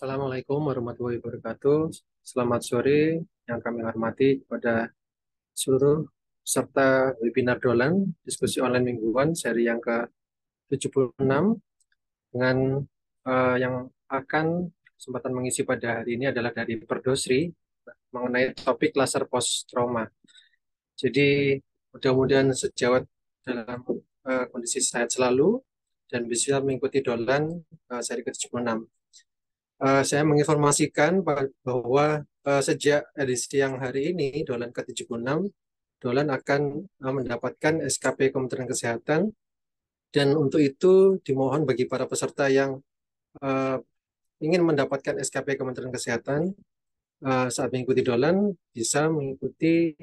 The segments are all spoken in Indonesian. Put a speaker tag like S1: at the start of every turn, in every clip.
S1: Assalamualaikum warahmatullahi wabarakatuh. Selamat sore yang kami hormati kepada seluruh peserta webinar Dolan, diskusi online mingguan seri yang ke-76 dengan yang akan kesempatan mengisi pada hari ini adalah dari Perdosri mengenai topik laser post trauma. Jadi mudah-mudahan sejawat dalam kondisi sehat selalu dan bisa mengikuti Dolan seri ke-76. Saya menginformasikan bahwa sejak edisi yang hari ini, Dolan ke-76, Dolan akan mendapatkan SKP Kementerian Kesehatan, dan untuk itu dimohon bagi para peserta yang eh, ingin mendapatkan SKP Kementerian Kesehatan saat mengikuti Dolan, bisa mengikuti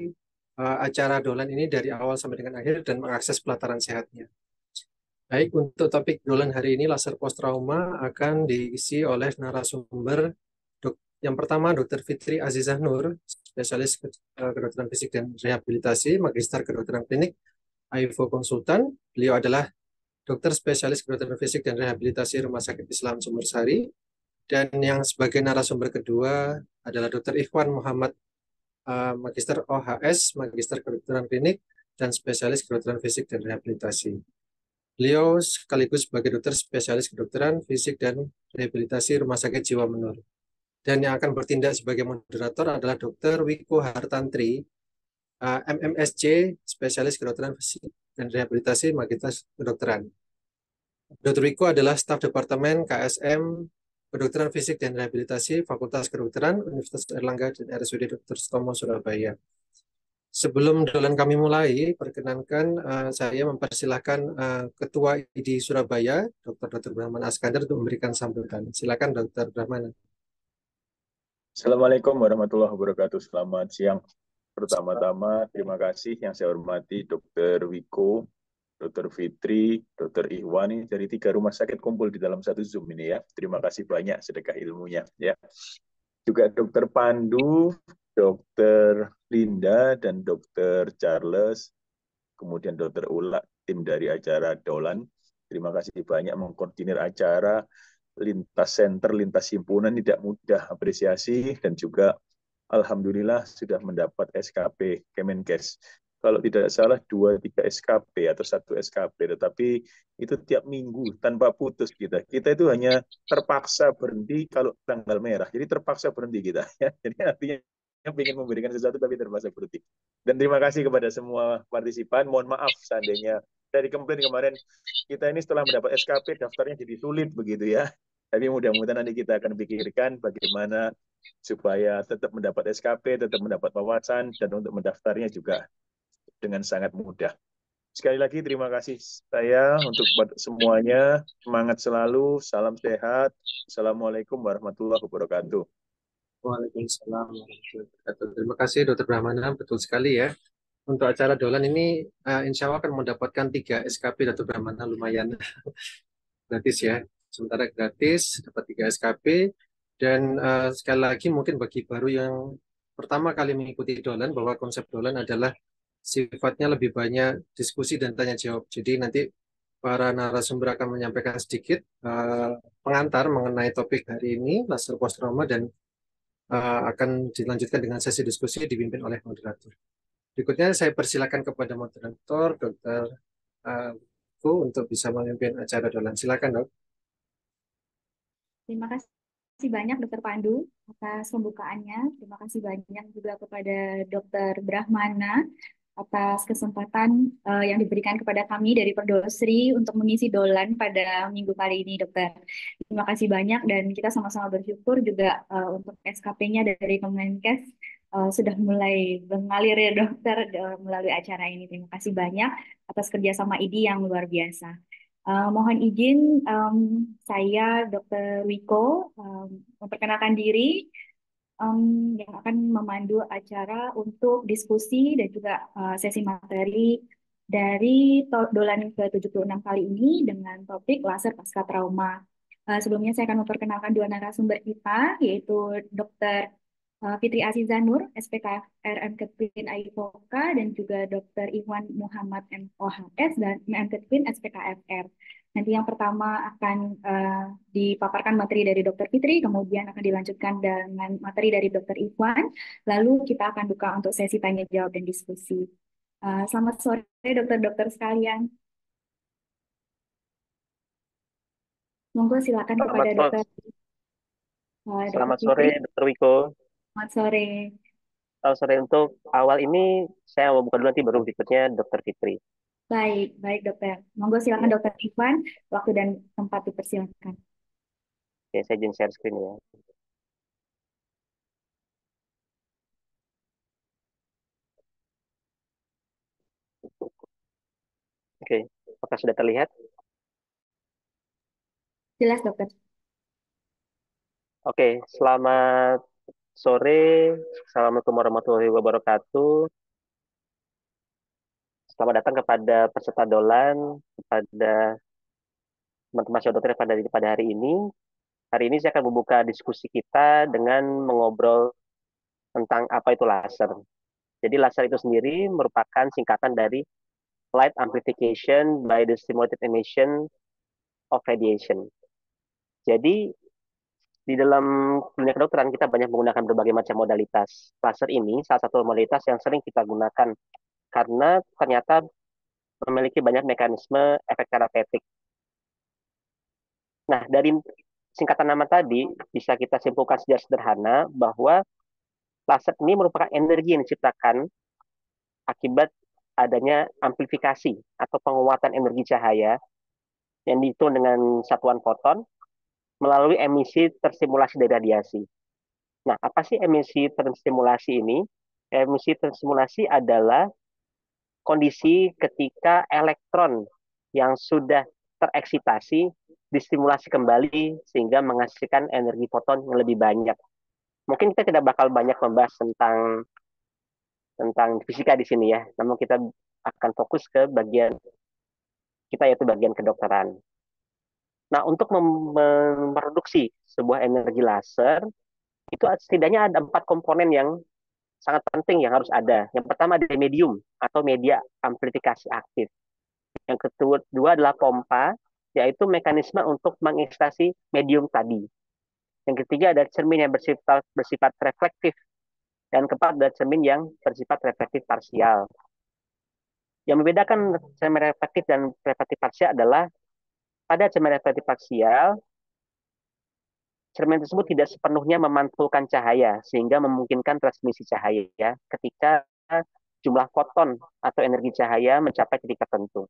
S1: acara Dolan ini dari awal sampai dengan akhir dan mengakses pelataran sehatnya. Baik, untuk topik Dolan hari ini, laser post trauma, akan diisi oleh narasumber yang pertama, Dr. Fitri Azizah Nur, spesialis kedokteran fisik dan rehabilitasi, magister kedokteran klinik, AIFO Konsultan. Beliau adalah dokter spesialis kedokteran fisik dan rehabilitasi Rumah Sakit Islam Sumbersari. Dan yang sebagai narasumber kedua adalah Dr. Ikhwan Muhammad, magister OHS, magister kedokteran klinik, dan spesialis kedokteran fisik dan rehabilitasi. Beliau sekaligus sebagai dokter spesialis kedokteran fisik dan rehabilitasi Rumah Sakit Jiwa Menur. Dan yang akan bertindak sebagai moderator adalah Dr. Wiko Hartantri, MMSC, spesialis kedokteran fisik dan rehabilitasi, magister kedokteran. Dr. Wiko adalah staf departemen KSM Kedokteran Fisik dan Rehabilitasi Fakultas Kedokteran Universitas Airlangga dan RSUD Dr. Sutomo Surabaya. Sebelum dolan kami mulai, perkenankan saya mempersilahkan Ketua ID Surabaya, Dr. Brahman Askandar, untuk memberikan sambutan. Silakan Dr. Brahman.
S2: Assalamualaikum warahmatullahi wabarakatuh. Selamat siang. Pertama-tama, terima kasih yang saya hormati Dr. Wiko, Dr. Fitri, Dr. Ihwani dari 3 rumah sakit kumpul di dalam satu Zoom ini ya. Terima kasih banyak sedekah ilmunya ya. Juga Dr. Pandu, Dr. Linda, dan Dr. Charles, kemudian Dr. Ula, tim dari acara Dolan. Terima kasih banyak mengkoordinir acara lintas center, lintas himpunan, tidak mudah, apresiasi, dan juga alhamdulillah sudah mendapat SKP Kemenkes. Kalau tidak salah 2-3 SKP atau 1 SKP, tetapi itu tiap minggu tanpa putus kita. Kita itu hanya terpaksa berhenti kalau tanggal merah. Jadi terpaksa berhenti kita. Jadi artinya ingin memberikan sesuatu tapi terpaksa berhenti. Dan terima kasih kepada semua partisipan. Mohon maaf seandainya dari komplain kemarin kita ini setelah mendapat SKP daftarnya jadi sulit begitu ya. Tapi mudah-mudahan nanti kita akan pikirkan bagaimana supaya tetap mendapat SKP, tetap mendapat wawasan, dan untuk mendaftarnya juga dengan sangat mudah. Sekali lagi terima kasih saya untuk semuanya. Semangat selalu, salam sehat. Assalamualaikum warahmatullahi wabarakatuh.
S1: Waalaikumsalam warahmatullahi wabarakatuh. Terima kasih Dr. Brahmana, betul sekali ya. Untuk acara Dolan ini insya Allah akan mendapatkan 3 SKP Dr. Brahmana, lumayan gratis ya. Sementara gratis, dapat 3 SKP. Dan sekali lagi mungkin bagi baru yang pertama kali mengikuti Dolan, bahwa konsep Dolan adalah sifatnya lebih banyak diskusi dan tanya jawab. Jadi nanti para narasumber akan menyampaikan sedikit pengantar mengenai topik hari ini, laser post trauma, dan akan dilanjutkan dengan sesi diskusi dipimpin oleh moderator. Berikutnya saya persilakan kepada moderator Dr. Fu untuk bisa memimpin acara Dolan. Silakan, Dok.
S3: Terima kasih banyak Dr. Pandu atas pembukaannya. Terima kasih banyak juga kepada Dr. Brahmana atas kesempatan yang diberikan kepada kami dari Perdosri untuk mengisi Dolan pada minggu kali ini, Dokter. Terima kasih banyak dan kita sama-sama bersyukur juga untuk SKP-nya dari Kemenkes sudah mulai mengalir ya, Dokter, melalui acara ini. Terima kasih banyak atas kerjasama ID yang luar biasa. Mohon izin, saya Dr. Wiko memperkenalkan diri yang akan memandu acara untuk diskusi dan juga sesi materi dari Dolan ke-76 kali ini dengan topik laser pasca trauma. Sebelumnya saya akan memperkenalkan 2 narasumber kita, yaitu Dr. Fitri Azizah Nur, SPK RM Ketwin AIPOKA, dan juga Dr. Ikhwan Muhammad MOHS dan MM Ketwin SPK FR. Nanti yang pertama akan dipaparkan materi dari Dr. Fitri, kemudian akan dilanjutkan dengan materi dari Dr. Ikhwan, lalu kita akan buka untuk sesi tanya jawab dan diskusi. Selamat sore dokter-dokter sekalian. Monggo silakan kepada
S4: Selamat sore,
S3: Dr. Dr.
S4: selamat sore,
S3: Fitri.
S4: Dr. Wiko.
S3: Selamat sore.
S4: Selamat sore untuk awal ini saya mau buka dulu nanti baru berikutnya Dr. Fitri.
S3: Baik, baik dokter. Monggo silakan
S4: Ya.
S3: Dr. Ikhwan, waktu dan tempat dipersilakan.
S4: Oke, saya izin share screen ya. Oke, apakah sudah terlihat?
S3: Jelas dokter.
S4: Oke, selamat sore. Assalamualaikum warahmatullahi wabarakatuh. Selamat datang kepada peserta dolan, kepada teman-teman saudara pada hari ini. Hari ini saya akan membuka diskusi kita dengan mengobrol tentang apa itu laser. Jadi laser itu sendiri merupakan singkatan dari light amplification by the stimulated emission of radiation. Jadi di dalam dunia kedokteran kita banyak menggunakan berbagai macam modalitas. Laser ini salah satu modalitas yang sering kita gunakan karena ternyata memiliki banyak mekanisme efek terapeutik. Nah, dari singkatan nama tadi bisa kita simpulkan secara sederhana bahwa laser ini merupakan energi yang diciptakan akibat adanya amplifikasi atau penguatan energi cahaya yang dihitung dengan satuan foton melalui emisi terstimulasi dari radiasi. Nah, apa sih emisi terstimulasi ini? Emisi terstimulasi adalah kondisi ketika elektron yang sudah tereksitasi distimulasi kembali sehingga menghasilkan energi foton yang lebih banyak. Mungkin kita tidak bakal banyak membahas tentang fisika di sini ya, namun kita akan fokus ke bagian kita yaitu bagian kedokteran. Nah, untuk memproduksi sebuah energi laser itu setidaknya ada 4 komponen yang sangat penting yang harus ada. Yang pertama ada medium atau media amplifikasi aktif. Yang kedua adalah pompa, yaitu mekanisme untuk mengekstasi medium tadi. Yang ketiga ada cermin yang bersifat reflektif. Dan keempat ada cermin yang bersifat reflektif parsial. Yang membedakan cermin reflektif dan reflektif parsial adalah pada cermin reflektif parsial, cermin tersebut tidak sepenuhnya memantulkan cahaya sehingga memungkinkan transmisi cahaya ketika jumlah foton atau energi cahaya mencapai titik tertentu.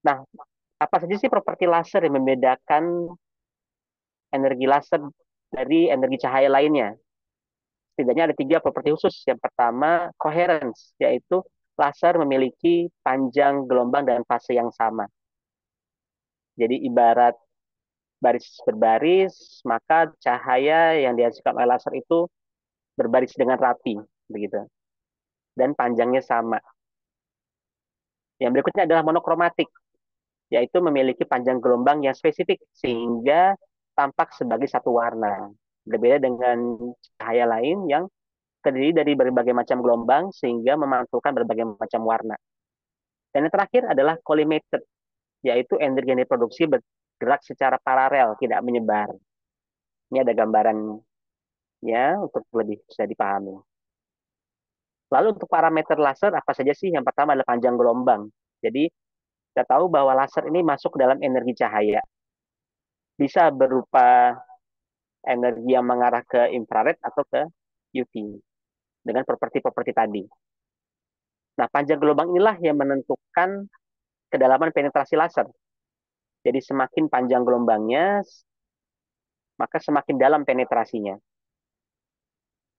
S4: Nah, apa saja sih properti laser yang membedakan energi laser dari energi cahaya lainnya? Setidaknya ada 3 properti khusus. Yang pertama, coherence, yaitu laser memiliki panjang gelombang dan fase yang sama. Jadi ibarat baris berbaris, maka cahaya yang dihasilkan oleh laser itu berbaris dengan rapi, begitu. Dan panjangnya sama. Yang berikutnya adalah monokromatik, yaitu memiliki panjang gelombang yang spesifik sehingga tampak sebagai satu warna. Berbeda dengan cahaya lain yang terdiri dari berbagai macam gelombang sehingga memantulkan berbagai macam warna. Dan yang terakhir adalah collimated, yaitu energi yang diproduksi bergerak secara paralel, tidak menyebar. Ini ada gambarannya untuk lebih bisa dipahami. Lalu untuk parameter laser apa saja sih? Yang pertama adalah panjang gelombang. Jadi kita tahu bahwa laser ini masuk ke dalam energi cahaya. Bisa berupa energi yang mengarah ke infrared atau ke UV dengan properti-properti tadi. Nah, panjang gelombang inilah yang menentukan kedalaman penetrasi laser. Jadi semakin panjang gelombangnya, maka semakin dalam penetrasinya.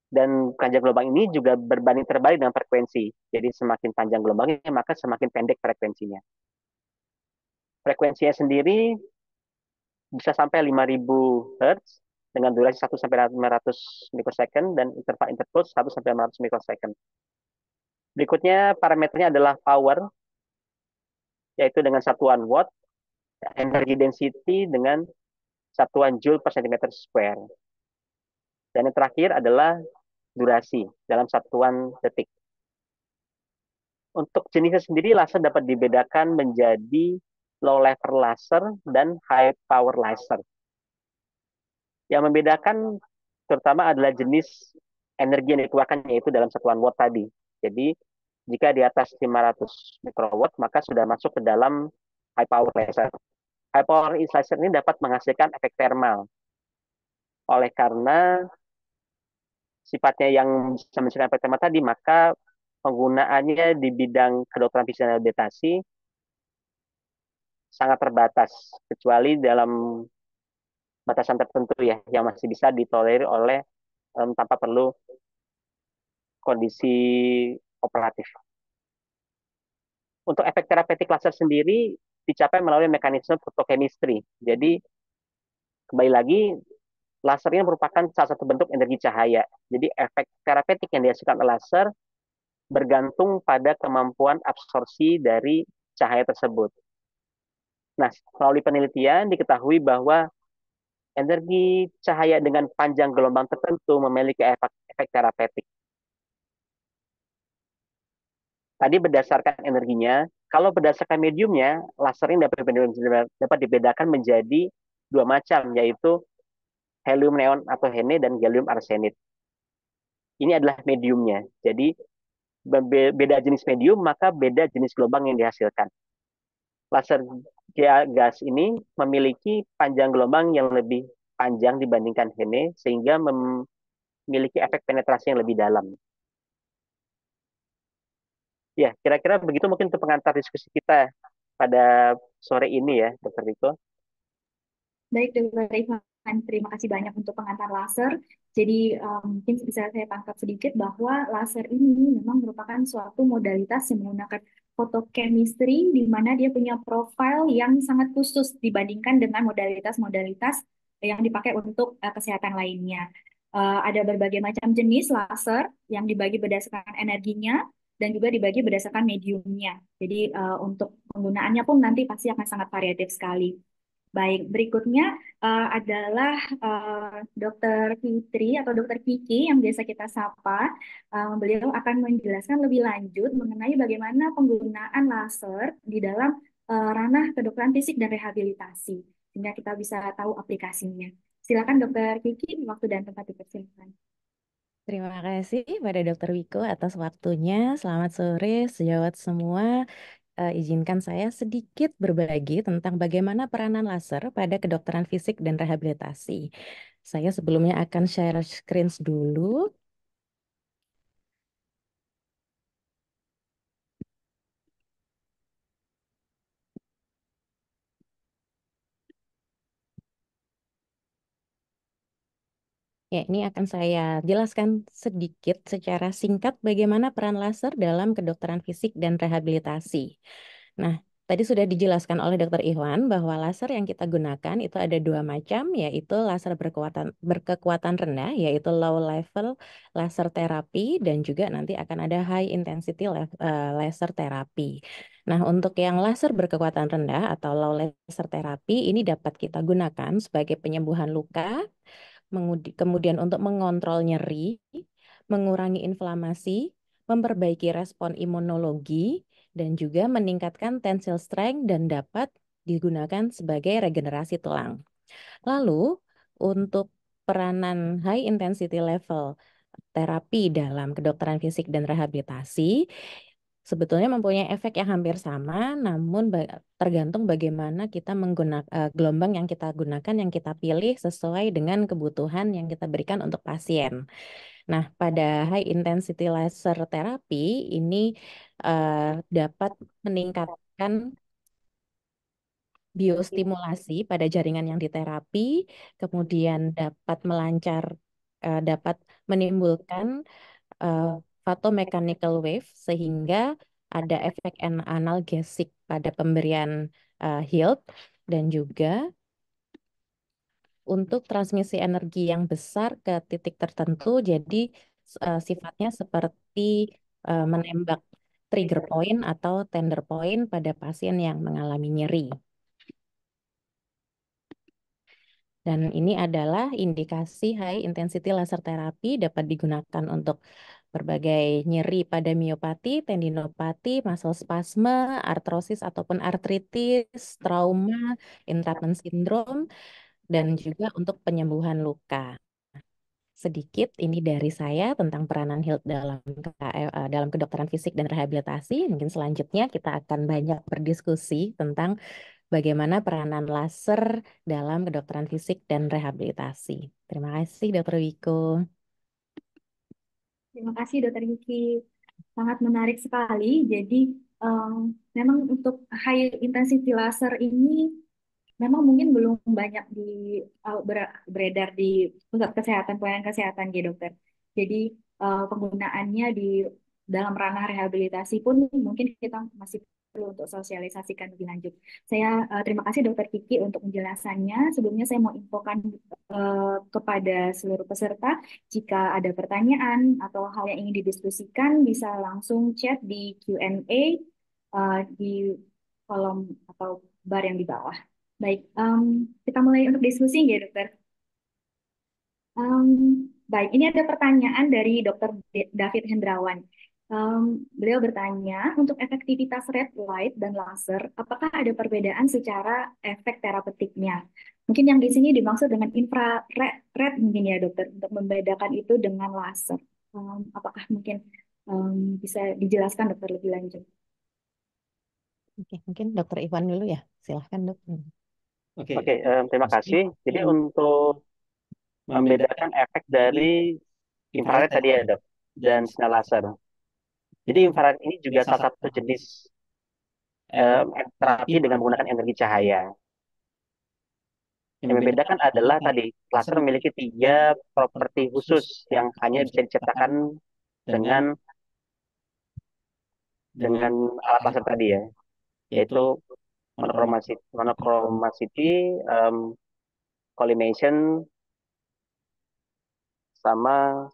S4: Dan panjang gelombang ini juga berbanding terbalik dengan frekuensi. Jadi semakin panjang gelombangnya, maka semakin pendek frekuensinya. Frekuensinya sendiri bisa sampai 5000 Hz dengan durasi 1 sampai 500 mikrosecond dan interval 1 sampai 500 mikrosecond. Berikutnya parameternya adalah power, yaitu dengan satuan watt, energy density dengan satuan joule per centimeter square. Dan yang terakhir adalah durasi dalam satuan detik. Untuk jenisnya sendiri, laser dapat dibedakan menjadi low level laser, dan high power laser. Yang membedakan terutama adalah jenis energi yang dikeluarkan, yaitu dalam satuan watt tadi. Jadi, jika di atas 500 mikrowatt, maka sudah masuk ke dalam high power laser. High power laser ini dapat menghasilkan efek thermal. Oleh karena sifatnya yang bisa menghasilkan efek thermal tadi, maka penggunaannya di bidang kedokteran fisik dan rehabilitasi sangat terbatas, kecuali dalam batasan tertentu ya, yang masih bisa ditolerir oleh tanpa perlu kondisi operatif. Untuk efek terapeutik laser sendiri dicapai melalui mekanisme fotochemistry. Jadi kembali lagi, laser ini merupakan salah satu bentuk energi cahaya. Jadi efek terapeutik yang dihasilkan oleh laser bergantung pada kemampuan absorpsi dari cahaya tersebut. Nah, melalui penelitian diketahui bahwa energi cahaya dengan panjang gelombang tertentu memiliki efek terapeutik. Tadi berdasarkan energinya, kalau berdasarkan mediumnya, laser ini dapat dibedakan menjadi dua macam, yaitu helium neon atau Hene dan gallium arsenide. Ini adalah mediumnya. Jadi beda jenis medium, maka beda jenis gelombang yang dihasilkan. Laser gas ini memiliki panjang gelombang yang lebih panjang dibandingkan Hene, sehingga memiliki efek penetrasi yang lebih dalam. Ya, kira-kira begitu mungkin untuk pengantar diskusi kita pada sore ini ya, Dr. Riko.
S3: Baik, Dokter Ivan, terima kasih banyak untuk pengantar laser. Jadi mungkin bisa saya tangkap sedikit bahwa laser ini memang merupakan suatu modalitas yang menggunakan photochemistry, di mana dia punya profil yang sangat khusus dibandingkan dengan modalitas-modalitas yang dipakai untuk kesehatan lainnya. Ada berbagai macam jenis laser yang dibagi berdasarkan energinya dan juga dibagi berdasarkan mediumnya. Jadi untuk penggunaannya pun nanti pasti akan sangat variatif sekali. Baik, berikutnya adalah Dokter Fitri atau Dokter Kiki yang biasa kita sapa. Beliau akan menjelaskan lebih lanjut mengenai bagaimana penggunaan laser di dalam ranah kedokteran fisik dan rehabilitasi, sehingga kita bisa tahu aplikasinya. Silakan Dokter Kiki, waktu dan tempat dipersilakan.
S5: Terima kasih pada Dokter Wiko atas waktunya. Selamat sore, sejawat semua. Izinkan saya sedikit berbagi tentang bagaimana peranan laser pada kedokteran fisik dan rehabilitasi. Saya sebelumnya akan share screen dulu. Ya, ini akan saya jelaskan sedikit secara singkat bagaimana peran laser dalam kedokteran fisik dan rehabilitasi. Nah, tadi sudah dijelaskan oleh Dr. Iwan bahwa laser yang kita gunakan itu ada dua macam, yaitu laser berkekuatan rendah, yaitu low level laser terapi, dan juga nanti akan ada high intensity laser terapi. Nah, untuk yang laser berkekuatan rendah atau low laser terapi ini dapat kita gunakan sebagai penyembuhan luka, kemudian untuk mengontrol nyeri, mengurangi inflamasi, memperbaiki respon imunologi, dan juga meningkatkan tensile strength dan dapat digunakan sebagai regenerasi tulang. Lalu, untuk peranan high intensity level terapi dalam kedokteran fisik dan rehabilitasi, sebetulnya mempunyai efek yang hampir sama, namun tergantung bagaimana kita menggunakan gelombang yang kita gunakan, yang kita pilih sesuai dengan kebutuhan yang kita berikan untuk pasien. Nah, pada high intensity laser therapy ini dapat meningkatkan biostimulasi pada jaringan yang diterapi, kemudian dapat menimbulkan photomechanical wave sehingga ada efek analgesik pada pemberian HILT dan juga untuk transmisi energi yang besar ke titik tertentu, jadi sifatnya seperti menembak trigger point atau tender point pada pasien yang mengalami nyeri. Dan ini adalah indikasi high intensity laser therapy dapat digunakan untuk berbagai nyeri pada miopati, tendinopati, muscle spasme, artrosis ataupun artritis, trauma, entrapment syndrome, dan juga untuk penyembuhan luka. Sedikit ini dari saya tentang peranan HILT dalam kedokteran fisik dan rehabilitasi. Mungkin selanjutnya kita akan banyak berdiskusi tentang bagaimana peranan laser dalam kedokteran fisik dan rehabilitasi. Terima kasih, Dr. Wiko.
S3: Terima kasih Dokter Yuki. Sangat menarik sekali. Jadi memang untuk high intensity laser ini memang mungkin belum banyak beredar di pusat kesehatan, pelayanan kesehatan ya dokter. Jadi penggunaannya di dalam ranah rehabilitasi pun mungkin kita masih perlu untuk sosialisasikan lebih lanjut. Saya terima kasih dokter Kiki untuk penjelasannya. Sebelumnya saya mau infokan kepada seluruh peserta, jika ada pertanyaan atau hal yang ingin didiskusikan bisa langsung chat di Q&A di kolom atau bar yang di bawah. Baik, kita mulai untuk diskusi ya, dokter. Em, Baik, ini ada pertanyaan dari Dokter David Hendrawan. Beliau bertanya, untuk efektivitas red light dan laser, apakah ada perbedaan secara efek terapeutiknya? Mungkin yang di sini dimaksud dengan infrared mungkin ya, dokter, untuk membedakan itu dengan laser. Apakah mungkin bisa dijelaskan, dokter, lebih lanjut?
S5: Oke, mungkin Dr. Ivan dulu ya. Silahkan, Dok.
S4: Oke, terima kasih. Jadi untuk membedakan efek dari infrared tadi ya, Dok, dan sinar laser. Jadi infrared ini juga salah satu jenis terapi dengan menggunakan energi cahaya. Yang membedakan adalah tadi, laser memiliki 3 properti khusus yang hanya bisa diciptakan dengan alat laser tadi ya, yaitu monochromacity, collimation, sama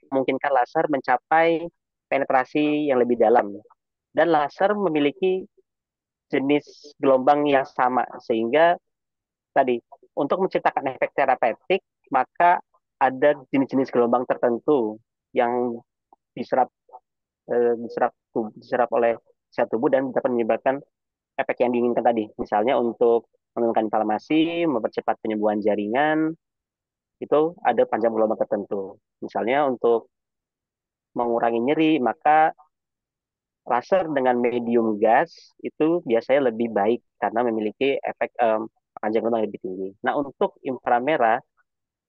S4: memungkinkan laser mencapai penetrasi yang lebih dalam. Dan laser memiliki jenis gelombang yang sama, sehingga tadi untuk menciptakan efek terapeutik maka ada jenis-jenis gelombang tertentu yang diserap diserap oleh sel tubuh dan dapat menyebabkan efek yang diinginkan tadi. Misalnya untuk menurunkan inflamasi, mempercepat penyembuhan jaringan, itu ada panjang gelombang tertentu. Misalnya untuk mengurangi nyeri, maka laser dengan medium gas itu biasanya lebih baik karena memiliki efek panjang gelombang lebih tinggi. Nah, untuk inframerah,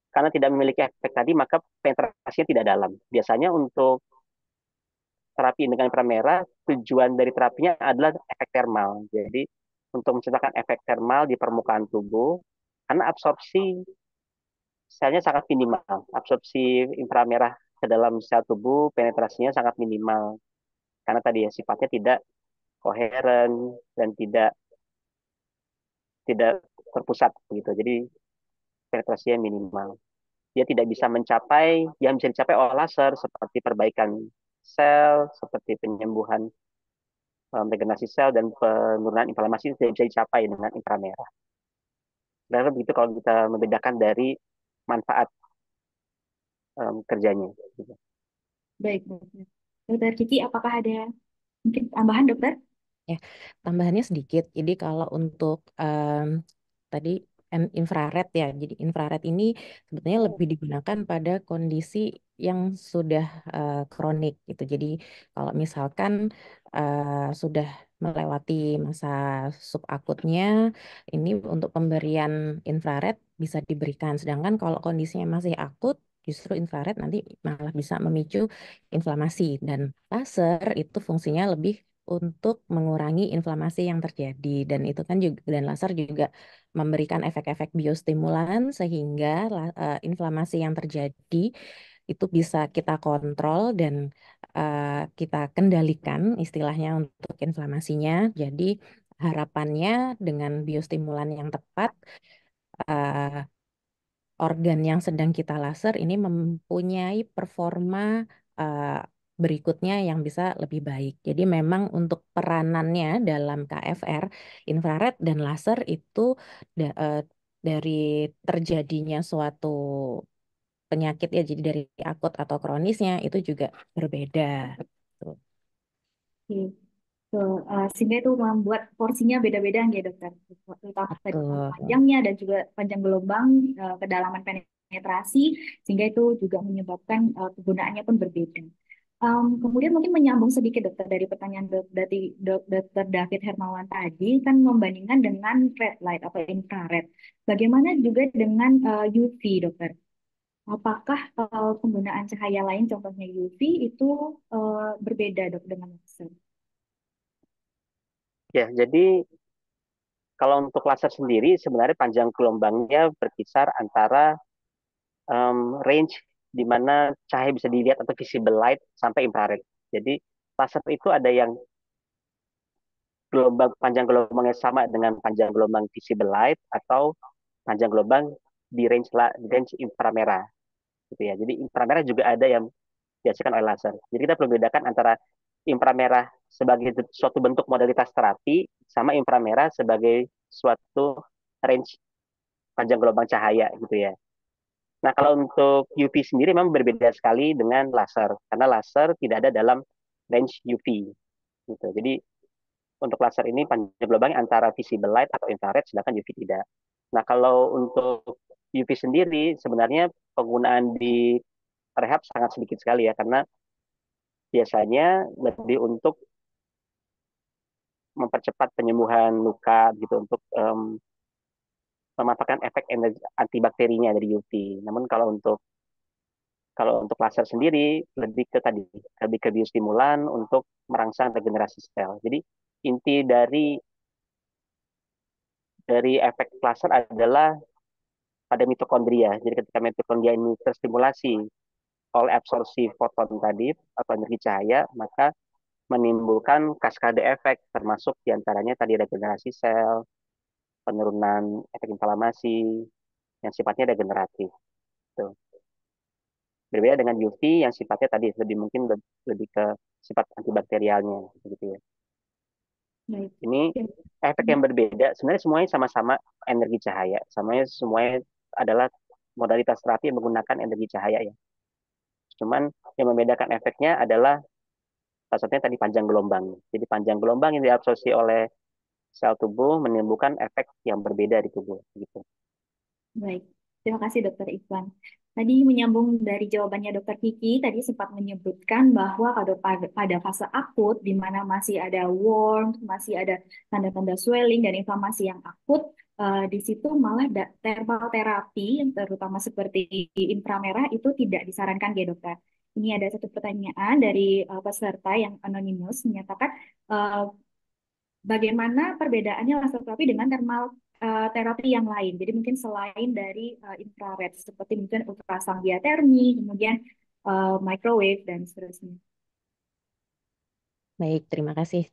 S4: karena tidak memiliki efek tadi, maka penetrasinya tidak dalam. Biasanya untuk terapi dengan inframerah, tujuan dari terapinya adalah efek termal. Jadi, untuk menciptakan efek termal di permukaan tubuh, karena absorpsi selnya sangat minimal. Absorpsi inframerah ke dalam sel tubuh, penetrasinya sangat minimal. Karena tadi ya, sifatnya tidak koheren dan tidak terpusat gitu. Jadi penetrasinya minimal. Dia tidak bisa mencapai yang bisa dicapai oleh laser seperti perbaikan sel, seperti penyembuhan regenerasi sel dan penurunan inflamasi tidak bisa dicapai dengan inframerah. Dan begitu kalau kita membedakan dari manfaat kerjanya.
S3: Baik, dokter. Dokter Kiki, apakah ada mungkin tambahan, dokter?
S5: Ya, tambahannya sedikit. Jadi kalau untuk tadi infrared ya, jadi infrared ini sebetulnya lebih digunakan pada kondisi yang sudah kronik gitu. Jadi kalau misalkan sudah melewati masa subakutnya, ini untuk pemberian infrared bisa diberikan. Sedangkan kalau kondisinya masih akut, justru infrared nanti malah bisa memicu inflamasi dan laser itu fungsinya lebih untuk mengurangi inflamasi yang terjadi dan itu kan juga dan laser juga memberikan efek-efek biostimulan sehingga inflamasi yang terjadi itu bisa kita kontrol dan kita kendalikan istilahnya untuk inflamasinya. Jadi harapannya dengan biostimulan yang tepat uh, organ yang sedang kita laser ini mempunyai performa uh, berikutnya yang bisa lebih baik. Jadi memang untuk peranannya dalam KFR, infrared dan laser itu dari terjadinya suatu penyakit ya, jadi dari akut atau kronisnya itu juga berbeda. Tuh.
S3: Oke. Tuh, sehingga itu membuat porsinya beda-beda ya dokter, terutama tadi
S5: Betul.
S3: panjangnya dan juga panjang gelombang, kedalaman penetrasi, sehingga itu juga menyebabkan kegunaannya pun berbeda. Kemudian mungkin menyambung sedikit dokter dari pertanyaan dokter David Hermawan tadi, kan membandingkan dengan red light atau infrared. Bagaimana juga dengan UV dokter? Apakah penggunaan cahaya lain, contohnya UV, itu berbeda dok dengan laser?
S4: Ya, jadi kalau untuk laser sendiri sebenarnya panjang gelombangnya berkisar antara range di mana cahaya bisa dilihat atau visible light sampai infrared. Jadi laser itu ada yang panjang gelombangnya sama dengan panjang gelombang visible light atau panjang gelombang di range inframerah gitu ya. Jadi inframerah juga ada yang dihasilkan oleh laser. Jadi kita perlu bedakan antara inframerah sebagai suatu bentuk modalitas terapi sama inframerah sebagai suatu range panjang gelombang cahaya gitu ya. Nah, kalau untuk UV sendiri memang berbeda sekali dengan laser karena laser tidak ada dalam range UV gitu. Jadi untuk laser ini panjang gelombangnya antara visible light atau infrared sedangkan UV tidak. Nah, kalau untuk UV sendiri sebenarnya penggunaan di rehab sangat sedikit sekali ya karena biasanya lebih untuk mempercepat penyembuhan luka gitu untuk memanfaatkan efek energi antibakterinya dari UV. Namun kalau untuk laser sendiri lebih ke biostimulan untuk merangsang regenerasi sel. Jadi inti dari efek laser adalah pada mitokondria. Jadi ketika mitokondria ini terstimulasi oleh absorpsi foton tadi atau energi cahaya, maka menimbulkan kaskade efek termasuk diantaranya tadi regenerasi sel, penurunan efek inflamasi yang sifatnya regeneratif. Tuh. Berbeda dengan UV yang sifatnya tadi lebih ke sifat antibakterialnya gitu ya.
S3: Baik.
S4: Ini
S3: Ya.
S4: efek yang berbeda. Sebenarnya semuanya sama-sama energi cahaya. Semuanya adalah modalitas terapi yang menggunakan energi cahaya ya. Cuman yang membedakan efeknya adalah salah satunya tadi panjang gelombang. Jadi panjang gelombang yang diabsorpsi oleh sel tubuh menimbulkan efek yang berbeda di tubuh gitu.
S3: Baik, terima kasih Dokter Ivan. Tadi menyambung dari jawabannya Dokter Kiki, tadi sempat menyebutkan bahwa pada fase akut, di mana masih ada warmth, masih ada tanda-tanda swelling dan inflamasi yang akut, di situ malah thermal terapi, terutama seperti inframerah, itu tidak disarankan ya dokter. Ini ada satu pertanyaan dari peserta yang anonimus menyatakan, eh, bagaimana perbedaannya laser terapi dengan thermal terapi yang lain? Jadi mungkin selain dari infrared, seperti mungkin ultrasound diatermi, kemudian microwave dan seterusnya.
S5: Baik, terima kasih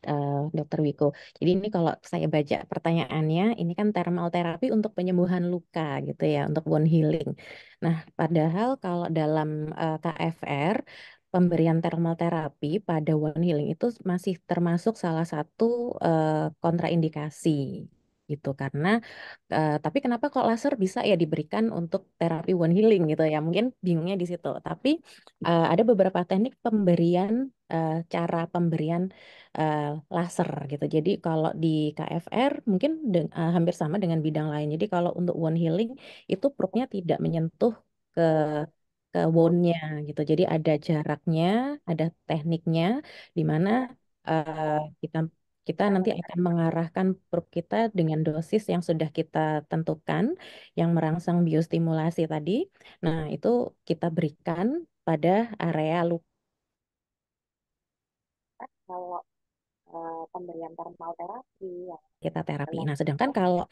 S5: Dokter Wiko. Jadi ini kalau saya baca pertanyaannya, ini kan thermal terapi untuk penyembuhan luka gitu ya, untuk wound healing. Nah, padahal kalau dalam KFR, pemberian thermal terapi pada wound healing itu masih termasuk salah satu kontraindikasi gitu karena tapi kenapa kok laser bisa ya diberikan untuk terapi wound healing gitu ya? Mungkin bingungnya di situ. Tapi ada beberapa teknik pemberian cara pemberian eh, laser gitu. Jadi kalau di KFR mungkin hampir sama dengan bidang lain. Jadi kalau untuk wound healing itu probe-nya tidak menyentuh ke wound-nya gitu. Jadi ada jaraknya, ada tekniknya di mana eh, kita kita nanti akan mengarahkan probe kita dengan dosis yang sudah kita tentukan, yang merangsang biostimulasi tadi. Nah, itu kita berikan pada area luka kalau pemberian thermal terapi yang kita terapi. Nah, sedangkan kalau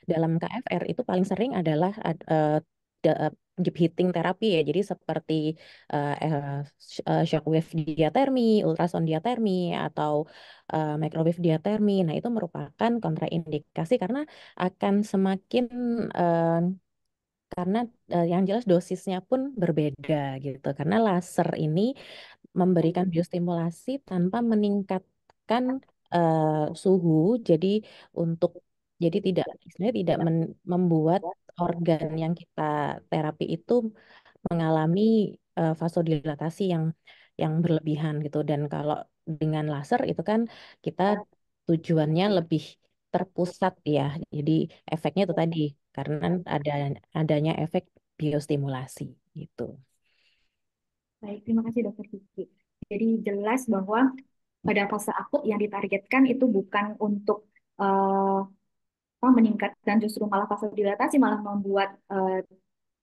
S5: dalam KFR itu paling sering adalah deep heating terapi ya. Jadi seperti shockwave diatermi, ultrasound diatermi, atau microwave diatermi. Nah, itu merupakan kontraindikasi karena akan semakin eh, karena yang jelas dosisnya pun berbeda gitu. Karena laser ini memberikan biostimulasi tanpa meningkatkan suhu. Jadi untuk jadi tidak istilahnya tidak membuat organ yang kita terapi itu mengalami vasodilatasi yang berlebihan gitu. Dan kalau dengan laser itu kan kita tujuannya lebih terpusat ya. Jadi efeknya itu tadi karena adanya efek biostimulasi gitu.
S3: Baik, terima kasih Dokter Kiki. Jadi jelas bahwa pada fase akut yang ditargetkan itu bukan untuk eh, meningkatkan, justru malah vasodilatasi malah membuat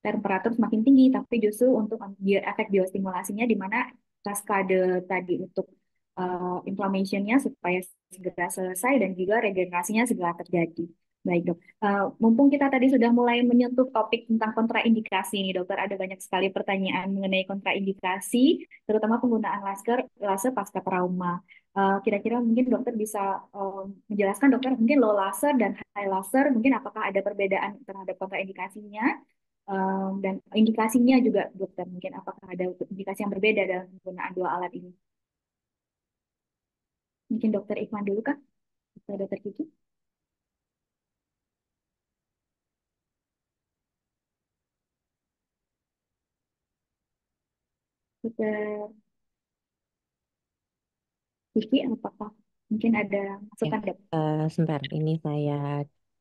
S3: temperatur semakin tinggi, tapi justru untuk efek biostimulasinya di mana kaskade tadi untuk inflammationnya supaya segera selesai dan juga regenerasinya segera terjadi. Baik dok, mumpung kita tadi sudah mulai menyentuh topik tentang kontraindikasi nih dokter, ada banyak sekali pertanyaan mengenai kontraindikasi, terutama penggunaan laser pasca trauma. Kira-kira mungkin dokter bisa menjelaskan dokter mungkin low laser dan high laser mungkin apakah ada perbedaan terhadap kontraindikasinya. Dan indikasinya juga dokter, mungkin apakah ada indikasi yang berbeda dalam penggunaan dua alat ini? Mungkin dokter Ikhwan dulu kah? Atau dokter Kiki? Dokter Kiki, apakah mungkin ada
S5: Ya,
S3: masukan dok?
S5: sebentar ini saya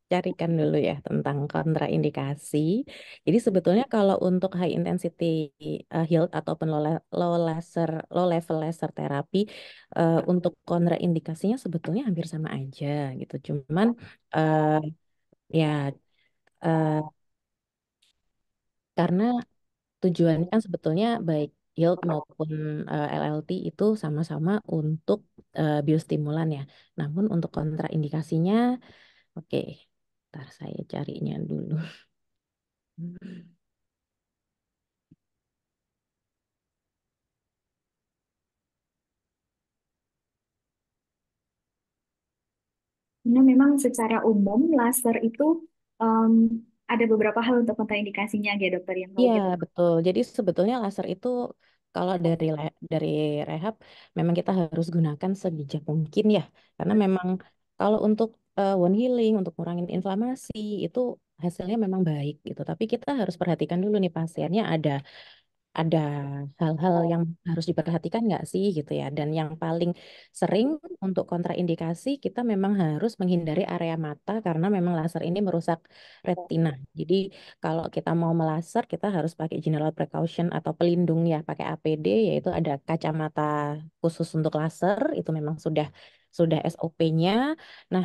S5: carikan dulu ya tentang kontraindikasi. Jadi sebetulnya kalau untuk high intensity health ataupun low level laser terapi untuk kontraindikasinya sebetulnya hampir sama aja gitu. Cuman eh, ya eh, karena tujuannya kan sebetulnya baik yield maupun LLT itu sama-sama untuk biostimulan ya. Namun untuk kontraindikasinya, oke, ntar saya carinya dulu.
S3: Nah, memang secara umum laser itu em, ada beberapa hal untuk kontraindikasinya ya dokter yang kalau
S5: Iya,
S3: kita.
S5: betul. Jadi sebetulnya laser itu kalau dari rehab memang kita harus gunakan sebijak mungkin ya. Karena memang kalau untuk wound healing, untuk ngurangin inflamasi itu hasilnya memang baik gitu. Tapi kita harus perhatikan dulu nih pasiennya ada hal-hal yang harus diperhatikan nggak sih gitu ya. Dan yang paling sering untuk kontraindikasi kita memang harus menghindari area mata karena memang laser ini merusak retina. Jadi kalau kita mau melaser kita harus pakai general precaution atau pelindung ya, pakai APD yaitu ada kacamata khusus untuk laser itu memang sudah SOP-nya. Nah,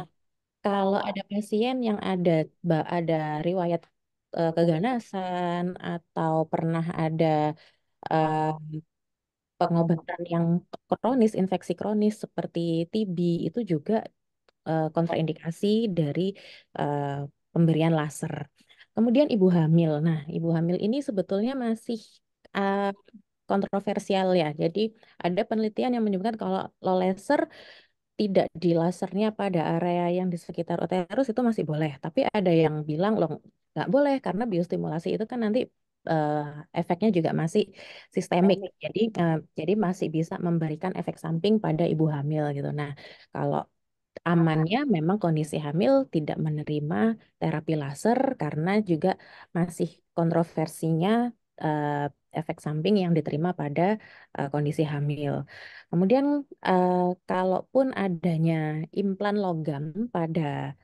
S5: kalau ada pasien yang ada riwayat keganasan atau pernah ada eh, pengobatan yang kronis, infeksi kronis seperti TB itu juga kontraindikasi dari eh, pemberian laser. Kemudian ibu hamil. Nah, ibu hamil ini sebetulnya masih eh, kontroversial ya. Jadi ada penelitian yang menyebutkan kalau low laser tidak di lasernya pada area yang di sekitar uterus itu masih boleh. Tapi ada yang bilang loh nggak boleh karena biostimulasi itu kan nanti eh, efeknya juga masih sistemik. Jadi masih bisa memberikan efek samping pada ibu hamil gitu. Nah, kalau amannya memang kondisi hamil tidak menerima terapi laser karena juga masih kontroversinya eh, efek samping yang diterima pada kondisi hamil. Kemudian eh, kalaupun adanya implan logam pada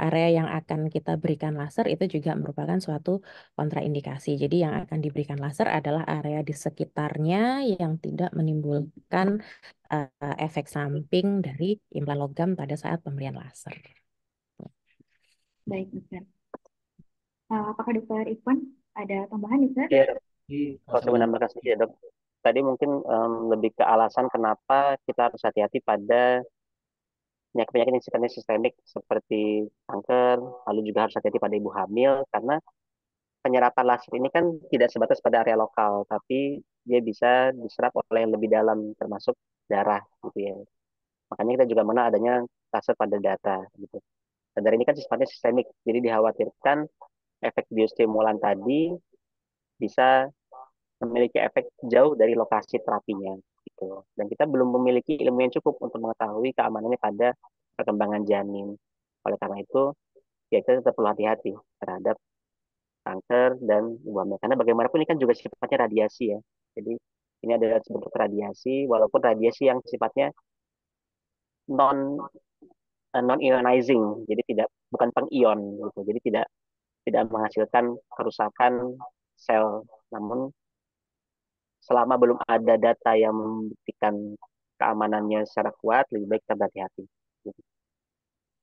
S5: area yang akan kita berikan laser itu juga merupakan suatu kontraindikasi. Jadi yang akan diberikan laser adalah area di sekitarnya yang tidak menimbulkan efek samping dari implan logam pada saat pemberian laser.
S3: Baik dokter. Apakah dokter Ikhwan ada tambahan dokter?
S4: Iya, dok. Kalau saya menambahkan sedikit ya, dok. Tadi mungkin lebih ke alasan kenapa kita harus hati-hati pada penyakit-penyakit yang sifatnya sistemik seperti kanker, lalu juga harus hati-hati pada ibu hamil, karena penyerapan laser ini kan tidak sebatas pada area lokal, tapi dia bisa diserap oleh yang lebih dalam, termasuk darah, gitu ya. Makanya kita juga mengenal adanya laser pada data, gitu. Dan dari ini kan sifatnya sistemik, jadi dikhawatirkan efek biostimulan tadi bisa memiliki efek jauh dari lokasi terapinya gitu. Dan kita belum memiliki ilmu yang cukup untuk mengetahui keamanannya pada perkembangan janin. Oleh karena itu, ya kita tetap perlu hati-hati terhadap kanker dan leukemia. Karena bagaimanapun ini kan juga sifatnya radiasi ya. Jadi ini adalah bentuk radiasi, walaupun radiasi yang sifatnya non non ionizing, jadi tidak bukan pengion gitu. Jadi tidak tidak menghasilkan kerusakan sel. Namun selama belum ada data yang membuktikan keamanannya secara kuat, lebih baik kita berhati-hati. Gitu.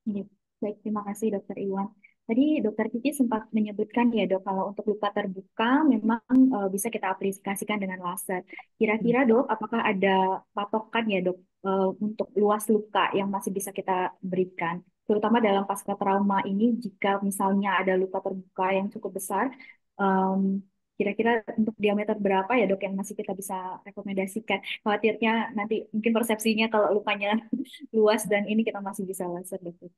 S3: Iya. Baik, terima kasih Dokter Iwan. Tadi Dokter Kiki sempat menyebutkan ya dok, kalau untuk luka terbuka memang bisa kita aplikasikan dengan laser. Kira-kira dok, apakah ada patokan ya dok untuk luas luka yang masih bisa kita berikan? Terutama dalam pasca trauma ini, jika misalnya ada luka terbuka yang cukup besar, em, kira-kira untuk diameter berapa ya dok yang masih kita bisa rekomendasikan? Khawatirnya nanti mungkin persepsinya kalau lukanya luas dan ini kita masih bisa laser dok.